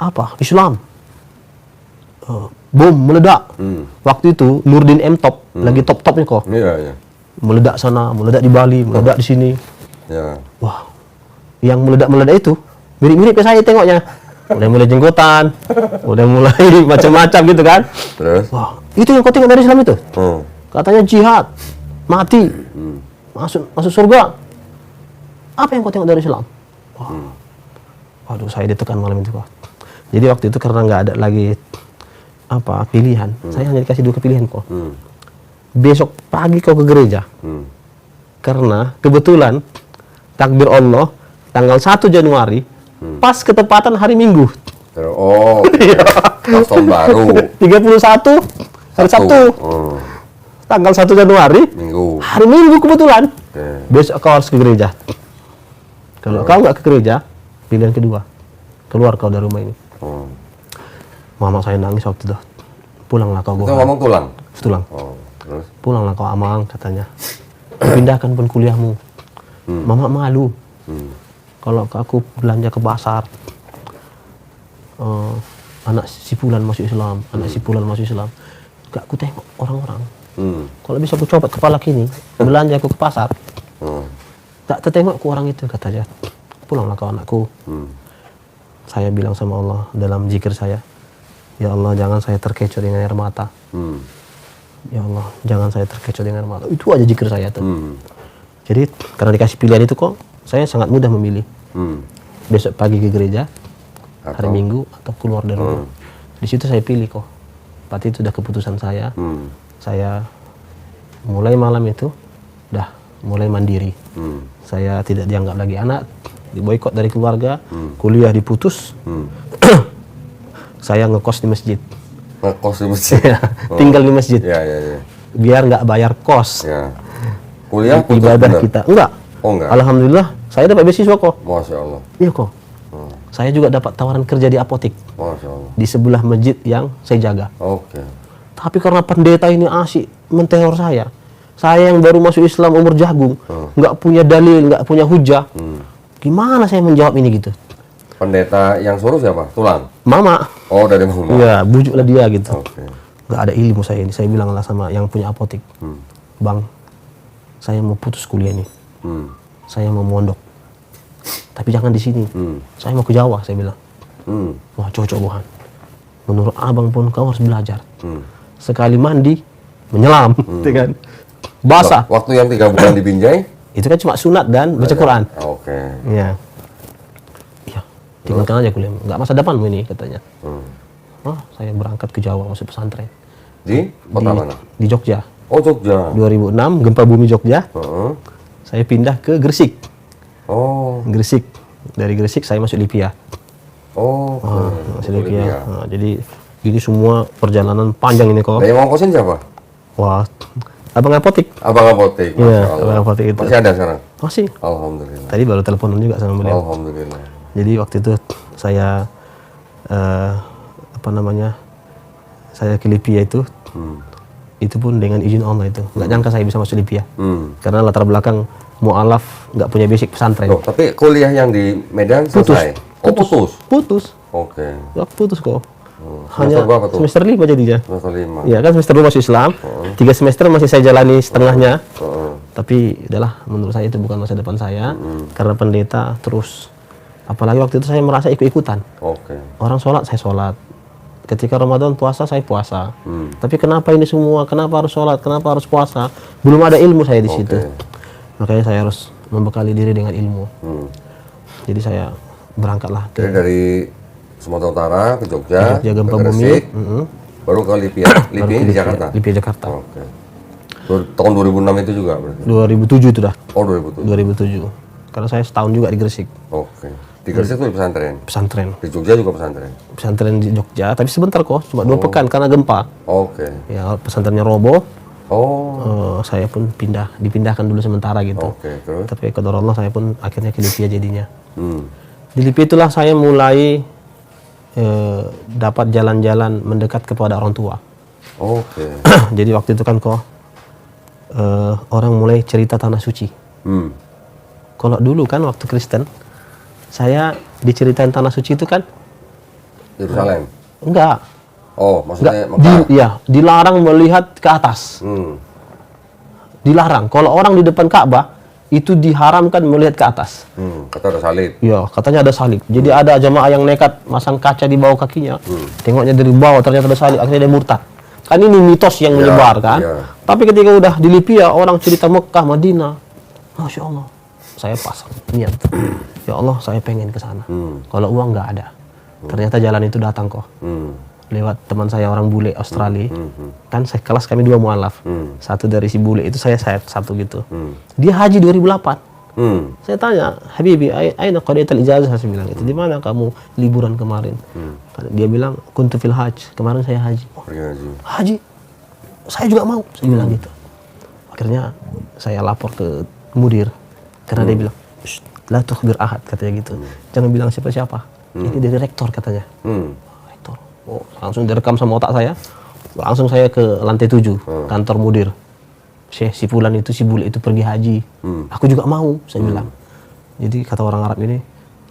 Apa? Islam. Bom meledak. Waktu itu Nurdin M Top lagi top-topnya kok. Iya. Meledak sana, meledak di Bali, meledak di sini. Ya. Wah, yang meledak-meledak itu mirip-mirip ke saya tengoknya. Udah mulai jenggotan, udah mulai macam-macam gitu kan. Terus? Wah, itu yang kau tengok dari Islam itu. Katanya jihad, mati, masuk surga. Apa yang kau tengok dari Islam? Wah. Waduh, saya ditekan malam itu kok. Jadi waktu itu karena nggak ada lagi pilihan, saya hanya dikasih 2 pilihan kok. Besok pagi kau ke gereja. Karena kebetulan takbir Allah tanggal 1 Januari pas ketepatan hari Minggu. Terus, pas tahun baru. 31 hari Sabtu. Tanggal 1 Januari. Minggu. Hari Minggu kebetulan. Oke. Besok kau harus ke gereja. Kalau kau nggak ke gereja, pilihan kedua, keluar kau dari rumah ini. Mama saya nangis waktu itu. Pulanglah kau Itu Gohan. ngomong tulang? Tulang. Terus? Pulanglah kau Amang, katanya. Pindahkan pun kuliahmu. Mama malu. Kalau aku belanja ke pasar, anak si Fulan masuk Islam, anak si Fulan masuk Islam. Gak aku tengok orang-orang. Kalau bisa aku copot kepala kini, belanja aku ke pasar. Tak tertengok ku orang itu, katanya. Pulanglah kau anakku. Saya bilang sama Allah dalam zikir saya, ya Allah jangan saya terkecoh dengan air mata. Ya Allah jangan saya terkecoh dengan air mata. Itu aja zikir saya tuh. Jadi karena dikasih pilihan itu kok, saya sangat mudah memilih. Besok pagi ke gereja, hari Minggu atau keluar dari rumah. Di situ saya pilih kok. Berarti itu sudah keputusan saya. Saya Mulai malam itu udah mulai mandiri. Saya tidak dianggap lagi anak, diboikot dari keluarga, kuliah diputus. Saya ngekos di masjid. Ngekos di masjid. Tinggal di masjid. Ya, ya, ya. Biar nggak bayar kos. Ya. Kuliah putus Ibadah bener? kita. Enggak. Oh, enggak. Alhamdulillah, saya dapat beasiswa kok. Masya Allah. Iya kok. Saya juga dapat tawaran kerja di apotek Masya Allah. di sebelah masjid yang saya jaga. Oke. Tapi karena pendeta ini asik menteror saya yang baru masuk Islam umur jagung, nggak punya dalil, nggak punya hujah, gimana saya menjawab ini gitu? Pendeta yang suruh siapa? Tulang? Mama. Oh, dari mama. Iya, bujuklah dia gitu. Oke. Nggak ada ilmu saya ini. Saya bilang lah sama yang punya apotek, Bang, saya mau putus kuliah ini, saya mau mondok, tapi jangan di sini. Saya mau ke Jawa, saya bilang. Wah, cocok Tuhan. Menurut abang pun kau harus belajar. Sekali mandi, menyelam, gitu kan. Basah. Waktu yang 3 bulan di Binjai? Itu kan cuma sunat dan baca Quran. Oke. Iya. Iya. Tinggalkan aja kuliah. Nggak masa depanmu ini, katanya. Oh, saya berangkat ke Jawa masuk pesantren. Di kota mana? Di Jogja. Oh, Jogja. 2006, gempa bumi Jogja. Heeh. Saya pindah ke Gresik. Oh. Gresik. Dari Gresik saya masuk Lipia. Oh. Masuk Lipia. Nah, jadi ini semua perjalanan panjang ini kok. Nah, yang ngongkosin siapa? Wah, abang apotek. Abang apotek. Iya, Masya Allah. abang apotek itu. Masih ada sekarang? Masih. Alhamdulillah. Tadi baru teleponan juga sama beliau. Alhamdulillah. Jadi waktu itu saya saya ke Lipia itu pun dengan izin Allah itu. Nggak nyangka saya bisa masuk Lipia. Karena latar belakang mu'alaf, nggak punya basic pesantren. Loh, tapi kuliah yang di Medan selesai? Oh, putus? Putus. Oke. Ya, putus kok. Semester berapa tuh? Semester 5 jadinya. Semester 5. Iya kan semester 2 masuk Islam. 3 semester masih saya jalani setengahnya. Tapi udahlah, menurut saya itu bukan masa depan saya. Karena pendeta terus. Apalagi waktu itu saya merasa ikut-ikutan. Oke. Orang sholat, saya sholat. Ketika Ramadan puasa, saya puasa. Tapi kenapa ini semua? Kenapa harus sholat? Kenapa harus puasa? Belum ada ilmu saya di situ. Makanya saya harus membekali diri dengan ilmu. Jadi saya berangkatlah Jadi dari Sumatera Utara ke Jogja, Jogja, gempa ke bumi. Gresik, baru ke Lipia. Lipia di Jakarta? Lipia Jakarta. Oke. Tahun 2006 itu juga berarti? 2007 itu dah. Oh, 2007. 2007. Karena saya setahun juga di Gresik. Oke. Di Gresik itu di pesantren? Pesantren. Di Jogja juga pesantren? Pesantren di Jogja, tapi sebentar kok, cuma 2 pekan karena gempa. Oke. Ya, pesantrennya roboh. Oh. Saya pun dipindahkan dulu sementara gitu. Oke, terus? Tapi qadar Allah saya pun akhirnya ke Lipia jadinya. Hmm. Di Lipia itulah saya mulai dapat jalan-jalan mendekat kepada orang tua. Oke. Jadi waktu itu kan kok orang mulai cerita tanah suci. Kalau dulu kan waktu Kristen, saya diceritain tanah suci itu kan Yerusalem? enggak. Oh, maksudnya Mekah? Dilarang melihat ke atas. Dilarang. Kalau orang di depan Ka'bah itu diharamkan melihat ke atas. Kata ada salib. Ya, katanya ada salib. Jadi ada jamaah yang nekat masang kaca di bawah kakinya. Tengoknya dari bawah ternyata ada salib, akhirnya dia murtad. Kan ini mitos yang menyebar kan. Tapi ketika udah di Lipia, orang cerita Mekah, Madinah. Masya Allah. Saya pasang niat. Ya Allah, saya pengen ke sana. Kalau uang nggak ada. Ternyata jalan itu datang kok. Lewat teman saya orang bule Australia. Kan saya kelas kami 2 mualaf. Satu dari si bule itu saya satu gitu. Dia haji 2008. Saya tanya, Habibi, aina qadaital ijazah, saya bilang itu. Di mana kamu liburan kemarin? Dia bilang, kuntu fil hajj. Kemarin saya haji. Oh, haji. Saya juga mau, saya bilang gitu. Akhirnya saya lapor ke mudir karena dia bilang, la tukhbir ahad, katanya gitu. Jangan bilang siapa-siapa. Ini dari rektor katanya. Rektor. Oh, langsung direkam sama otak saya. Langsung saya ke lantai 7, kantor mudir. Syekh si fulan itu, si bule itu pergi haji. Aku juga mau, saya bilang. Jadi kata orang Arab ini,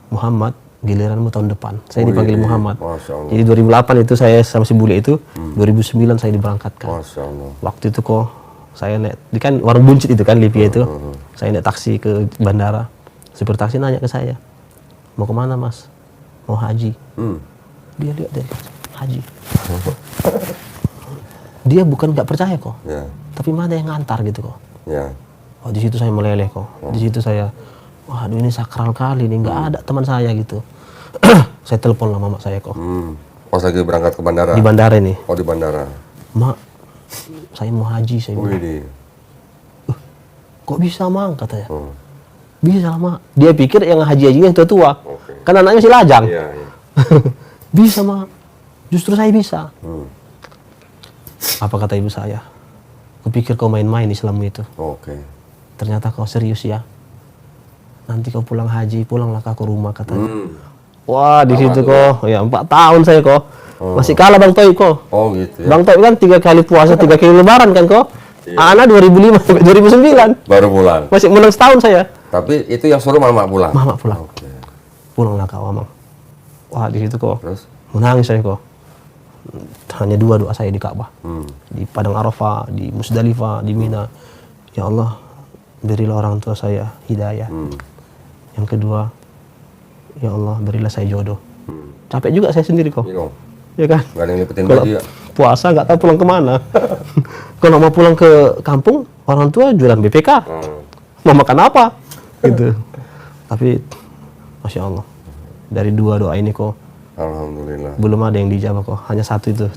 Muhammad, giliranmu tahun depan. Saya dipanggil Muhammad. Jadi 2008 itu saya sama si bule itu, 2009 saya diberangkatkan. Waktu itu kok saya naik, kan warung buncit itu kan Lipia itu. Saya naik taksi ke bandara. Supir taksi nanya ke saya, mau kemana mas? Mau haji. Dia lihat dari haji. Dia bukan nggak percaya kok, tapi mana yang ngantar gitu kok. Oh, di situ saya meleleh kok. Di situ saya, waduh ini sakral kali nih, nggak ada teman saya gitu. Saya telepon lah mama saya kok. Pas lagi berangkat ke bandara? Di bandara ini. Oh, di bandara. Mak, saya mau haji, saya bilang. Kok bisa Mang katanya? Bisa Mak. Dia pikir yang haji-hajinya tua-tua. Kan anaknya masih lajang. Iya, iya. Bisa Mak. Justru saya bisa. Apa kata ibu saya? Kupikir kau main-main Islam itu. Oke. Ternyata kau serius ya. Nanti kau pulang haji, pulanglah ke rumah katanya. Wah, di situ kok. Ya 4 tahun saya kok. Masih kalah Bang Toib kok. Oh gitu ya. Bang Toib kan 3 kali puasa, 3 kali lebaran kan kok. Anak 2005 sampai 2009. Baru pulang. Masih menang setahun saya. Tapi itu yang suruh mama pulang. Mama pulang. Oke. Pulanglah kau Mang. Wah, di situ kok. Terus? Menangis saya kok. Hanya 2 doa saya di Ka'bah. Di Padang Arafah, di Musdalifah, di Mina. Ya Allah, berilah orang tua saya hidayah. Yang kedua, ya Allah, berilah saya jodoh. Capek juga saya sendiri kok. Iya. Ya kan? Gak ada yang lipetin Kalau baju ya. puasa nggak tahu pulang kemana. Kalau mau pulang ke kampung, orang tua jualan BPK. Mau makan apa? Gitu. Tapi, Masya Allah, dari 2 doa ini kok, Alhamdulillah. belum ada yang dijawab kok. Hanya 1 itu.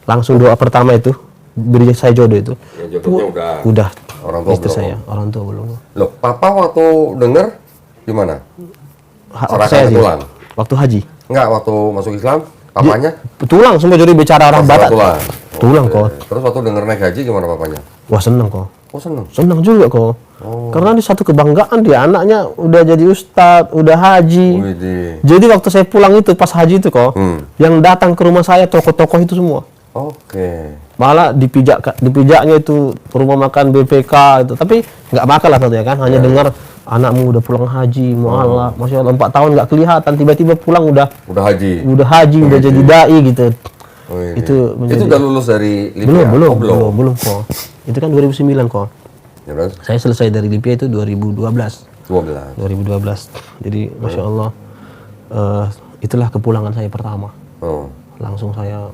Langsung doa pertama itu, beri saya jodoh itu. Ya jodohnya udah. Udah. Orang tua Istri belum. saya, orang tua belum. Loh, papa waktu denger gimana? Waktu Serahkan saya sih, tulang. waktu haji. Enggak, waktu masuk Islam, papanya? Tulang semua jadi bicara orang Batak. Tulang. Tulang Oke. kok. Terus waktu denger naik haji gimana papanya? Wah seneng kok. Oh seneng. Seneng juga kok. Karena ini satu kebanggaan dia, anaknya udah jadi ustadz, udah haji. Widih. Jadi waktu saya pulang itu pas haji itu kok, yang datang ke rumah saya tokoh-tokoh itu semua. Oke. Malah dipijaknya itu rumah makan BPK itu, tapi nggak makan lah tentunya kan, hanya dengar anakmu udah pulang haji, mualaf, Masya Allah 4 tahun nggak kelihatan, tiba-tiba pulang udah haji. udah jadi dai gitu. Widih. Itu menjadi- udah lulus dari Libya? Belum, Oh, belum kok. Itu kan 2009 kok. Ya, terus? Saya selesai dari Libya itu 2012. 12. Jadi Masya Allah, itulah kepulangan saya pertama. Oh. Langsung saya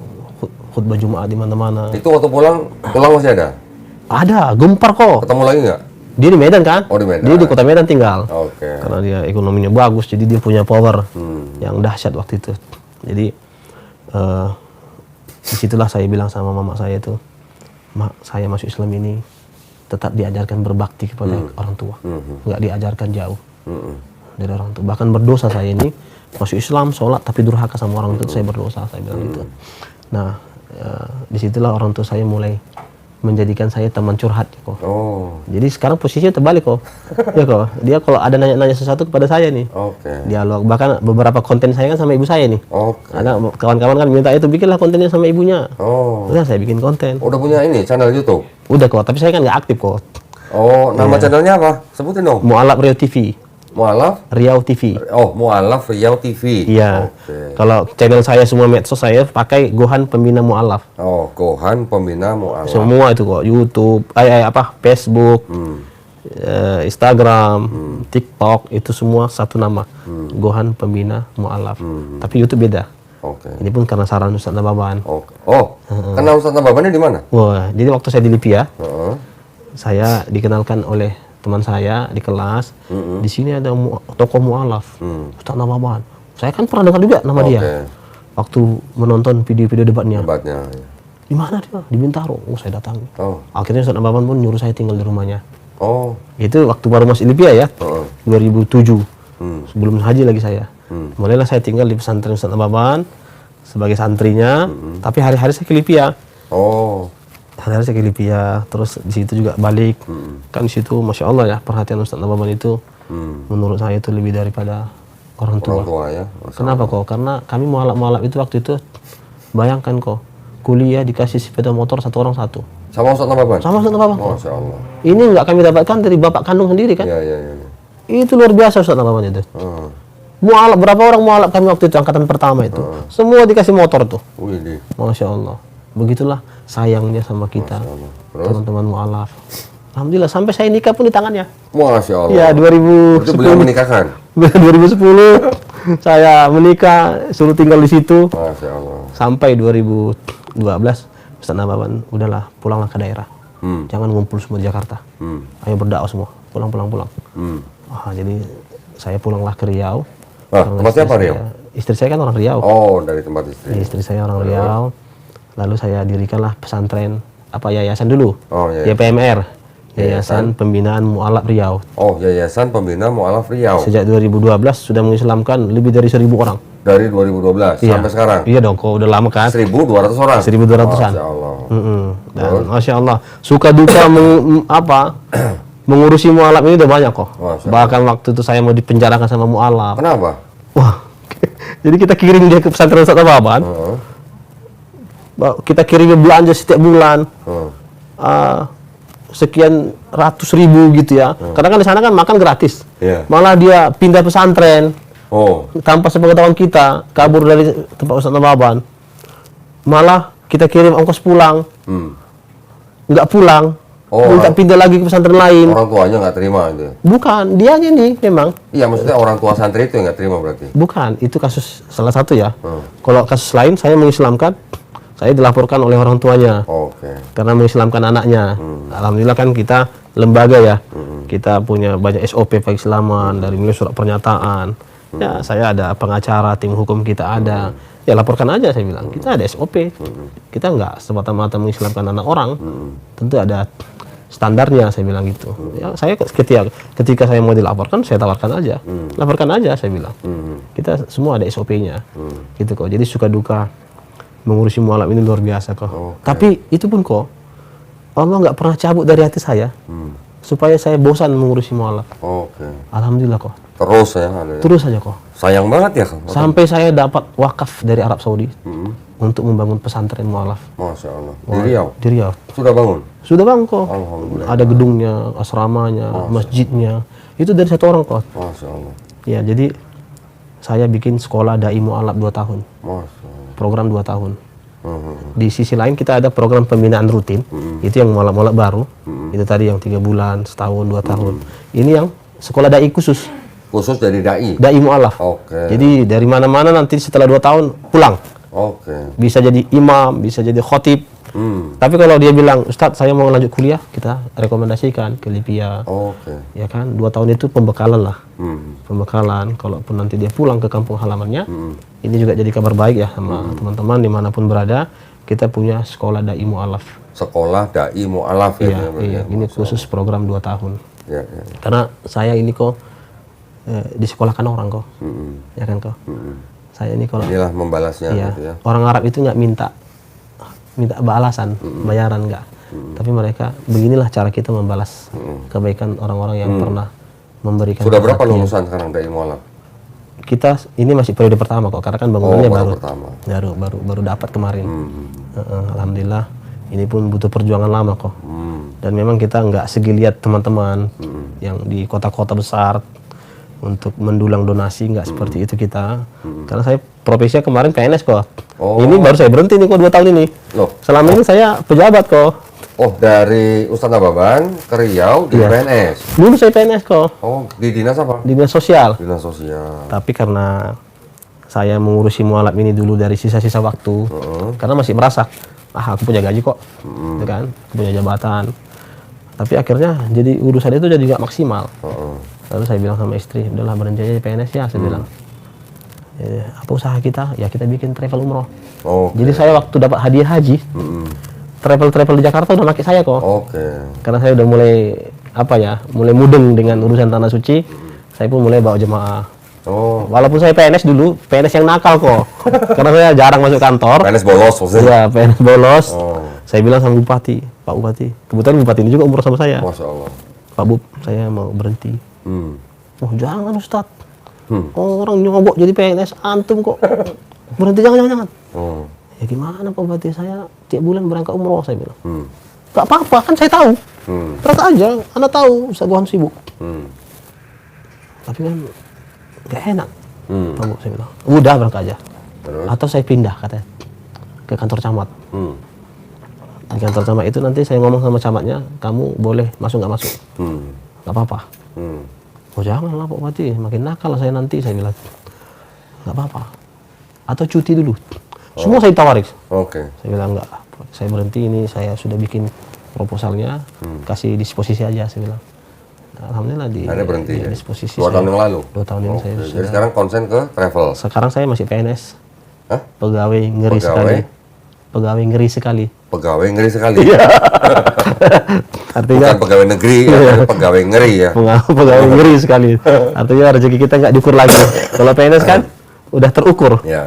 khutbah Jumat di mana-mana. Itu waktu pulang masih ada? Ada, gempar kok. Ketemu lagi nggak? Dia di Medan kan? Oh, di Medan. Dia di kota Medan tinggal. Oke. Karena dia ekonominya bagus, jadi dia punya power yang dahsyat waktu itu. Jadi disitulah saya bilang sama mama saya itu, Mak, saya masuk Islam ini tetap diajarkan berbakti kepada orang tua, nggak diajarkan jauh dari orang tua. Bahkan berdosa saya ini masuk Islam, sholat tapi durhaka sama orang tua, saya berdosa, saya bilang gitu. Nah, disitulah orang tua saya mulai menjadikan saya teman curhat kok. Oh. Jadi sekarang posisinya terbalik kok. Ya kok. Dia kalau ada nanya-nanya sesuatu kepada saya nih. Oke. Dialog. Bahkan beberapa konten saya kan sama ibu saya nih. Oke. Ada kawan-kawan kan minta itu bikinlah kontennya sama ibunya. Oh. Udah saya bikin konten. Udah punya ini channel YouTube? Udah kok, tapi saya kan nggak aktif kok. Oh, nama channelnya apa? Sebutin dong. Mu'alaf Riau TV. Mu'alaf? Riau TV. Oh, Mu'alaf Riau TV. Iya. Oke. Kalau channel saya semua medsos saya pakai Gohan Pembina Mu'alaf. Oh, Gohan Pembina Mu'alaf. Semua itu kok, YouTube, Facebook, Instagram, TikTok, itu semua satu nama. Gohan Pembina Mu'alaf. Tapi YouTube beda. Oke. Ini pun karena saran Ustaz Nababan. Oke. Oh, kenal Ustaz Nababannya di mana? Wah, jadi waktu saya di Libya, Heeh. saya dikenalkan oleh teman saya di kelas. Di sini ada tokoh mu'alaf, Ustaz Nababan. Saya kan pernah dengar juga nama dia. Oke. Waktu menonton video-video debatnya. Debatnya. Ya. Di mana dia? Di Bintaro. Oh, saya datang. Oh. Akhirnya Ustaz Nababan pun nyuruh saya tinggal di rumahnya. Oh. Itu waktu baru masuk Libya ya, Heeh. 2007. Sebelum haji lagi saya. Mulailah saya tinggal di pesantren Ustaz Nababan sebagai santrinya, tapi hari-hari saya ke Libya. Oh. Hari-hari saya ke Libya, terus di situ juga balik. Kan di situ Masya Allah ya, perhatian Ustaz Nababan itu menurut saya itu lebih daripada orang tua. Orang tua ya. Masya Kenapa kok? Karena kami mualaf-mualaf itu waktu itu, bayangkan kok, kuliah dikasih sepeda motor satu orang satu. Sama Ustaz Nababan? Sama Ustaz Nababan. Masya Allah. Ini nggak kami dapatkan dari bapak kandung sendiri kan? Iya, iya, iya. Itu luar biasa Ustaz Nababan itu. Mualaf, berapa orang mualaf kami waktu itu, angkatan pertama itu. Semua dikasih motor tuh. Widih. Masya Allah. Begitulah sayangnya sama kita, Terus? teman-teman mualaf. Alhamdulillah, sampai saya nikah pun di tangannya. Masya Allah. Ya, Itu beliau 2010. menikahkan? 2010 saya menikah, suruh tinggal di situ. Masya Allah. Sampai 2012, Ustaz Nababan, udahlah, pulanglah ke daerah. Jangan ngumpul semua di Jakarta. Ayo berdakwah semua, pulang. Wah, jadi saya pulanglah ke Riau. Ah, Karena tempat istri siapa Riau? Istri saya kan orang Riau. Oh, dari tempat istri. Istri saya orang Riau. Lalu saya dirikanlah pesantren, yayasan dulu. Oh, iya. YPMR, Yayasan Pembinaan Mu'alaf Riau. Oh, Yayasan Pembina Mu'alaf Riau. Sejak 2012 sudah mengislamkan lebih dari 1.000 orang. Dari 2012 Iya. sampai sekarang. Iya dong, kok udah lama kan? 1.200 orang. 1.200-an. Masya Allah. Dan Masya Allah, suka duka mengurusi mu'alaf ini udah banyak kok. Masya Bahkan waktu itu saya mau dipenjarakan sama mu'alaf. Kenapa? Wah, jadi kita kirim dia ke pesantren Ustaz Ababan. Heeh. Kita kirimnya belanja setiap bulan. Heeh. Sekian ratus ribu gitu ya. Karena kan di sana kan makan gratis. Iya. Malah dia pindah pesantren Oh, tanpa sepengetahuan kita, kabur dari tempat Ustaz Ababan. Malah kita kirim ongkos pulang, nggak pulang. Oh, Minta pindah lagi ke pesantren lain. orang tuanya nggak terima itu. Bukan, dianya nih memang. Iya, maksudnya orang tua santri itu yang nggak terima berarti. Bukan, itu kasus salah satu ya. Kalau kasus lain saya mengislamkan, saya dilaporkan oleh orang tuanya Oke. karena mengislamkan anaknya. Alhamdulillah kan kita lembaga ya, kita punya banyak SOP keislaman dari mulai surat pernyataan. Ya saya ada pengacara, tim hukum kita ada. Ya laporkan aja saya bilang. Kita ada SOP. Kita nggak semata-mata mengislamkan anak orang. Tentu ada standarnya saya bilang gitu. Ya saya ketika saya mau dilaporkan saya tawarkan aja. Laporkan aja saya bilang. Kita semua ada SOP-nya. Gitu kok. Jadi suka duka mengurusi mu'alaf ini luar biasa kok. Tapi itu pun kok Allah nggak pernah cabut dari hati saya supaya saya bosan mengurusi mu'alaf. Oke. Alhamdulillah kok. Terus ya ada. Terus saja kok. Sayang banget ya kan? Sampai saya dapat wakaf dari Arab Saudi untuk membangun pesantren mu'alaf Masya Allah. Di Riau di Riau. sudah bangun. Sudah bang kok. Alhamdulillah. Ada gedungnya, asramanya, masjidnya. Itu dari satu orang kok. Masya Allah. Ya jadi saya bikin sekolah dai mu'alaf 2 tahun. Masya Allah. Program 2 tahun. Di sisi lain kita ada program pembinaan rutin. Itu yang mu'alaf baru. Itu tadi yang 3 bulan, setahun, 2 tahun. Ini yang sekolah dai khusus. Khusus dari dai. Dai mu'alaf. Oke. Jadi dari mana-mana nanti setelah 2 tahun pulang. Oke. Bisa jadi imam, bisa jadi khotib. Tapi kalau dia bilang, Ustadz saya mau lanjut kuliah, kita rekomendasikan ke Libya. Oke. Ya kan, 2 tahun itu pembekalan lah. Pembekalan, kalaupun nanti dia pulang ke kampung halamannya, ini juga jadi kabar baik ya sama teman-teman dimanapun berada, kita punya sekolah dai mu'alaf. Sekolah dai mu'alaf ya. Iya, iya, ini khusus program 2 tahun. Ya, ya. Karena saya ini kok disekolahkan orang kok, ya kan kok. Saya ini kalau Inilah membalasnya iya, gitu ya. orang Arab itu nggak minta balasan, bayaran nggak. Tapi mereka beginilah cara kita membalas kebaikan orang-orang yang pernah memberikan. Sudah berapa perhatian. lulusan sekarang dai mu'alaf? Kita ini masih periode pertama kok, karena kan bangunannya baru pertama. baru dapat kemarin. Alhamdulillah, ini pun butuh perjuangan lama kok. Dan memang kita nggak segi lihat teman-teman yang di kota-kota besar untuk mendulang donasi, nggak seperti itu kita. Karena saya profesinya kemarin PNS kok. Ini baru saya berhenti nih kok 2 tahun ini. Loh. Selama ini saya pejabat kok. Oh, dari Ustadz Ababan ke Riau di PNS. Dulu saya PNS kok, Oh, di dinas apa? di dinas sosial. Dinas sosial. Tapi karena saya mengurusi mu'alaf ini dulu dari sisa-sisa waktu, karena masih merasa, aku punya gaji kok, ya kan, aku punya jabatan. Tapi akhirnya jadi urusan itu jadi nggak maksimal. Lalu saya bilang sama istri, udahlah berhenti aja PNS ya, saya bilang. Apa usaha kita? Ya kita bikin travel umroh. Jadi saya waktu dapat hadiah haji, travel di Jakarta udah pakai saya kok. Karena saya udah mulai mulai mudeng dengan urusan tanah suci, saya pun mulai bawa jemaah. Walaupun saya PNS dulu, PNS yang nakal kok. Karena saya jarang masuk kantor. PNS bolos maksudnya? Iya, PNS bolos. Saya bilang sama Bupati, Pak Bupati, kebetulan Bupati ini juga umroh sama saya. Masya Allah. Pak Bub, saya mau berhenti. Oh jangan Ustadz. Orang nyogok jadi PNS, antum kok berhenti, jangan. Ya gimana Pak Bupati, saya tiap bulan berangkat umroh, saya bilang. Gak apa-apa, kan saya tahu. Terus aja, Anda tahu, Ustadz Buhan sibuk. Tapi kan gak enak. Pak Bu, saya bilang, udah berangkat aja. Terus? Atau saya pindah katanya ke kantor camat. Di kantor camat itu nanti saya ngomong sama camatnya, kamu boleh masuk nggak masuk, nggak apa-apa. Oh janganlah Pak Bupati, makin nakal saya nanti, saya bilang. Nggak apa-apa. Atau cuti dulu. Semua saya tawarin. Saya bilang enggak, saya berhenti ini, saya sudah bikin proposalnya, kasih disposisi aja, saya bilang. Alhamdulillah Ada berhenti di ya? disposisi 2 tahun yang lalu? 2 tahun ini saya Jadi sudah. sekarang konsen ke travel? Sekarang saya masih PNS. Hah? Pegawai ngeri Pegawai? sekali. pegawai ngeri sekali. Pegawai ngeri sekali. Iya. Artinya Bukan pegawai negeri, ya, pegawai ngeri ya. pegawai ngeri sekali. Artinya rezeki kita nggak diukur lagi. Kalau PNS kan udah terukur. Ya.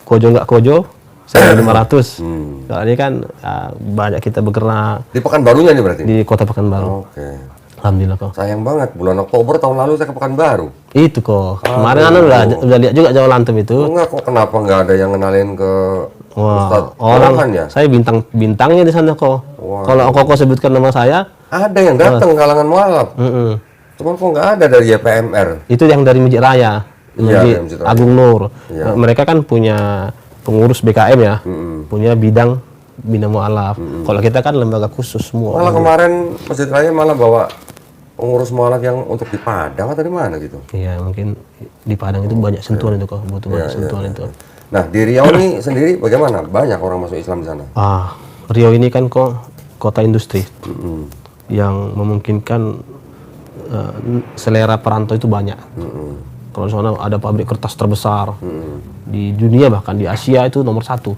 Kojo nggak kojo, saya 500. Kalau ini kan banyak kita bergerak Di Pekanbarunya nih berarti? di Kota Pekanbaru. Oke. Alhamdulillah kok. Sayang banget, bulan Oktober tahun lalu saya ke Pekanbaru. Itu kok. Kemarin udah lihat juga Jawa Lantem itu. Enggak kok, kenapa nggak ada yang kenalin ke Wah, Ustadz orang Rohan ya? saya bintangnya di sana kok. Wah. Kalau kok sebutkan nama saya, Ada yang datang kalangan mualaf. Cuman kok nggak ada dari YPMR. itu yang dari Masjid Raya, Iya, Masjid dari Masjid Raya. Agung Nur. Iya. Mereka kan punya pengurus BKM ya, punya bidang bina mualaf. Kalau kita kan lembaga khusus semua. Malah kemarin Masjid Raya malah bawa pengurus mualaf yang untuk di Padang atau di mana gitu. Iya, mungkin di Padang itu banyak sentuhan itu kok, butuh banyak sentuhan itu. Nah, di Riau nih sendiri bagaimana? Banyak orang masuk Islam di sana. Riau ini kan kok kota industri yang memungkinkan selera perantau itu banyak. Kalau di sana ada pabrik kertas terbesar di dunia, bahkan di Asia itu nomor 1.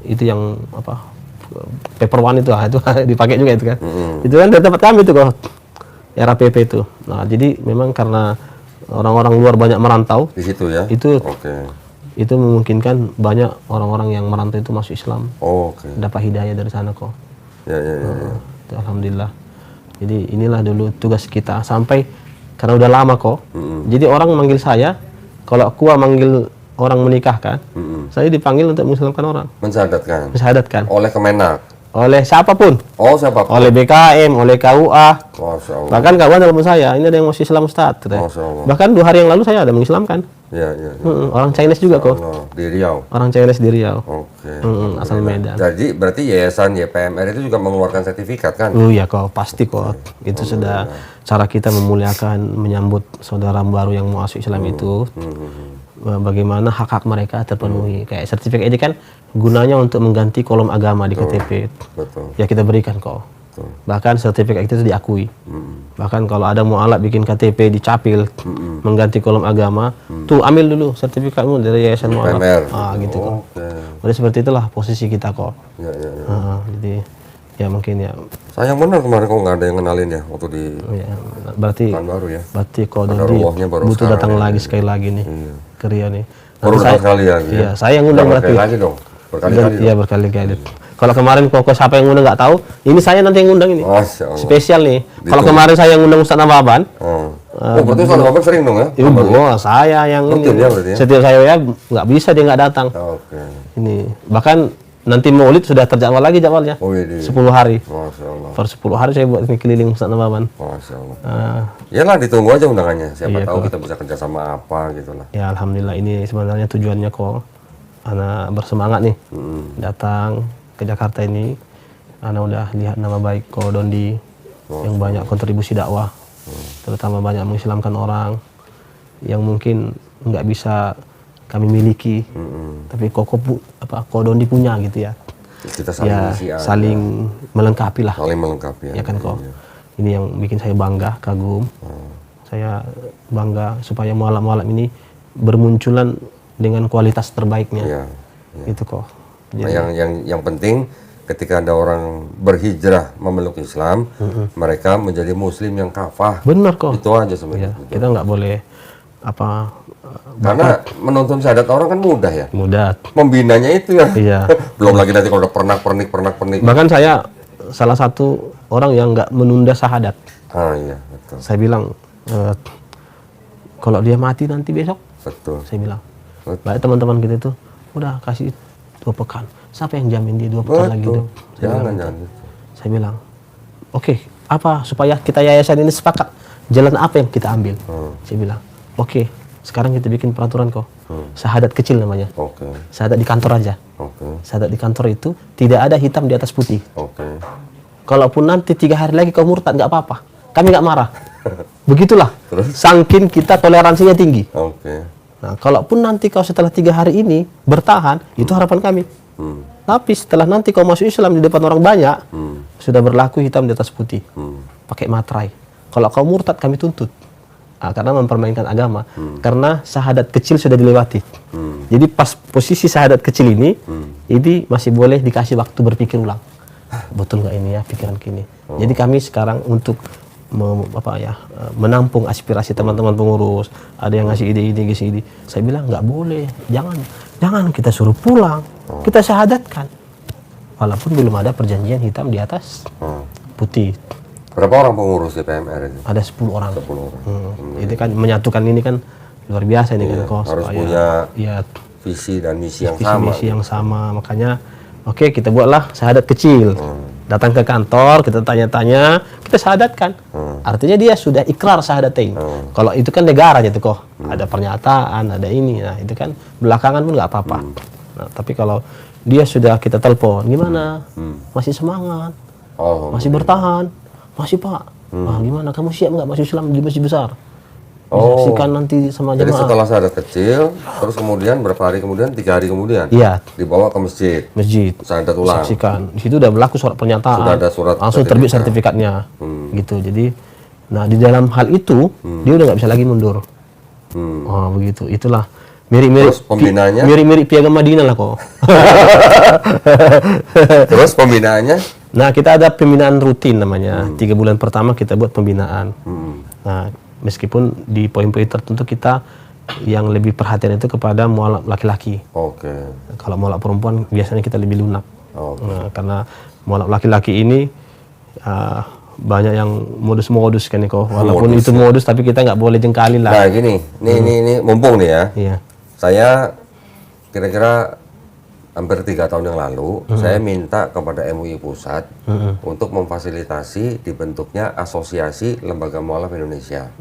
Itu yang paper one itu dipakai juga itu kan. Itu kan dari tempat kami itu kok, era PP itu. Nah, jadi memang karena orang-orang luar banyak merantau Di situ ya. itu. Oke. Itu memungkinkan banyak orang-orang yang merantau itu masuk Islam, Oke. dapat hidayah dari sana kok. Ya. Itu alhamdulillah. Jadi inilah dulu tugas kita sampai, karena udah lama kok. Jadi orang manggil saya, kalau Kua manggil orang menikahkan, saya dipanggil untuk mengislamkan orang, Mensyahadatkan. Oleh Kemenak. oleh siapapun, Oh, siapa? oleh BKM, oleh KUA. Masya Allah. Bahkan kawan telepon saya, ini ada yang masih Islam Ustaz, katanya. Masya Allah. Bahkan 2 hari yang lalu saya ada mengislamkan. Ya. Orang Chinese juga kok, Allah. Di Riau. orang Chinese di Riau. Oke. Asal Medan. Jadi berarti yayasan YPMR itu juga mengeluarkan sertifikat kan? Oh ya kok, pasti kok. Itu sudah cara kita memuliakan, menyambut saudara baru yang mau masuk Islam itu. Bagaimana hak-hak mereka terpenuhi. Kayak sertifikat ini kan gunanya untuk mengganti kolom agama di KTP. Betul. Ya kita berikan kok. Bahkan sertifikat itu diakui. Bahkan kalau ada mualaf bikin KTP di Capil, mengganti kolom agama, tuh ambil dulu sertifikatmu dari yayasan mualaf. Gitu kok. Oke. Jadi seperti itulah posisi kita kok. Ya. Jadi ya mungkin ya. Sayang benar kemarin kok nggak ada yang kenalin ya waktu di Ya, berarti Pekanbaru ya. kok Ada Dodi ruangnya baru butuh sekarang datang ya. lagi sekali lagi nih ke Riau nih. Baru datang sekali ya. Iya, saya yang undang berarti. Berkali lagi dong. Berkali-kali Iya, dong. berkali-kali. Kalau kemarin kok siapa yang undang nggak tahu, ini saya nanti yang undang ini. Masya Allah. Spesial nih. Kalau kemarin saya yang undang Ustaz Nababan, Oh, berarti Ustaz Bapak sering dong ya? saya yang ini. Rutin ya berarti ya? Setiap saya ya nggak bisa dia nggak datang. Oke. Ini bahkan nanti Maulid sudah terjadwal lagi jadwalnya. Oh iya. 10 hari. Masya Allah. Per 10 hari saya buat ini keliling Ustaz Nababan. Masya Allah. Ah, Yalah ditunggu aja undangannya. Siapa Iya, tahu kita bisa kerjasama apa gitu lah. Ya alhamdulillah, ini sebenarnya tujuannya kok Ana bersemangat nih datang ke Jakarta ini. Ana udah lihat nama baik kok Dondi yang banyak kontribusi dakwah, terutama banyak mengislamkan orang yang mungkin nggak bisa kami miliki, tapi kok Dondi punya gitu ya. Kita saling Ya isi aja. saling melengkapi lah. Saling melengkapi ya. Ya kan kok. Ini yang bikin saya bangga, kagum. Saya bangga supaya mualaf-mualaf ini bermunculan dengan kualitas terbaiknya. Iya. Itu kok. Nah, yang penting ketika ada orang berhijrah memeluk Islam, mereka menjadi Muslim yang kafah. Benar kok. Itu aja sebenarnya. Ya, kita nggak boleh Karena menuntun syahadat orang kan mudah ya. mudah. Membinanya itu ya. Iya. Belum lagi nanti kalau udah pernak-pernik. Bahkan saya salah satu orang yang nggak menunda syahadat. Iya, betul. Saya bilang kalau dia mati nanti besok, Betul. saya bilang. Betul. Baik teman-teman kita itu udah kasih 2 pekan. Siapa yang jamin dia 2 pekan lagi hidup? Jangan. Saya bilang, oke, apa supaya kita yayasan ini sepakat jalan apa yang kita ambil? Saya bilang, oke, sekarang kita bikin peraturan kok. Syahadat kecil namanya. Oke. Syahadat di kantor aja. Oke. Syahadat di kantor itu tidak ada hitam di atas putih. Oke. Kalaupun nanti 3 hari lagi kau murtad nggak apa-apa, kami nggak marah. Begitulah. Saking kita toleransinya tinggi. Oke. Nah, kalaupun nanti kau setelah 3 hari ini bertahan, itu harapan kami. Tapi setelah nanti kau masuk Islam di depan orang banyak, sudah berlaku hitam di atas putih, pakai materai. Kalau kau murtad kami tuntut, karena mempermainkan agama. Karena syahadat kecil sudah dilewati. Jadi pas posisi syahadat kecil ini, ini masih boleh dikasih waktu berpikir ulang. Betul nggak ini ya pikiran gini. Jadi kami sekarang untuk menampung aspirasi teman-teman pengurus, ada yang ngasih ide. Saya bilang nggak boleh, jangan kita suruh pulang, kita syahadatkan. Walaupun belum ada perjanjian hitam di atas putih. Berapa orang pengurus di PMR itu? Ada 10 orang. 10 orang. Itu kan menyatukan ini kan luar biasa ini kan kok. Harus supaya, punya ya, visi dan misi yang visi sama. misi yang sama. Makanya oke, kita buatlah syahadat kecil. Datang ke kantor, kita tanya-tanya, kita syahadatkan. Artinya dia sudah ikrar syahadatain. Kalau itu kan negara gitu kok. Ada pernyataan, ada ini. Nah, itu kan belakangan pun nggak apa-apa. Nah, tapi kalau dia sudah kita telepon, gimana? Masih semangat? Masih bertahan? Masih Pak? Ah, gimana? Kamu siap nggak masuk Islam di masjid besar? Disaksikan nanti sama Jadi jemaah. setelah syahadat kecil, terus kemudian berapa hari kemudian, 3 hari kemudian, Iya, dibawa ke masjid, masjid. syahadat ulang. Saksikan. Di situ udah berlaku surat pernyataan. Sudah ada surat langsung terbit sertifikatnya. Gitu. Jadi, nah di dalam hal itu dia udah nggak bisa lagi mundur. Oh begitu. Itulah mirip-mirip. Terus pembinaannya? Mirip-mirip Piagam Madinah lah kok. Terus pembinaannya? Nah kita ada pembinaan rutin namanya. 3 bulan pertama kita buat pembinaan. Nah meskipun di poin-poin tertentu kita yang lebih perhatian itu kepada mualaf laki-laki. Oke. Kalau mualaf perempuan biasanya kita lebih lunak. Oke. Nah, karena mualaf laki-laki ini banyak yang modus-modus kan kok. Walaupun Modus, itu modus tapi kita nggak boleh jengkali lah. Nah gini, ini mumpung nih ya. Iya. Saya kira-kira hampir 3 tahun yang lalu, saya minta kepada MUI Pusat untuk memfasilitasi dibentuknya Asosiasi Lembaga Mualaf Indonesia.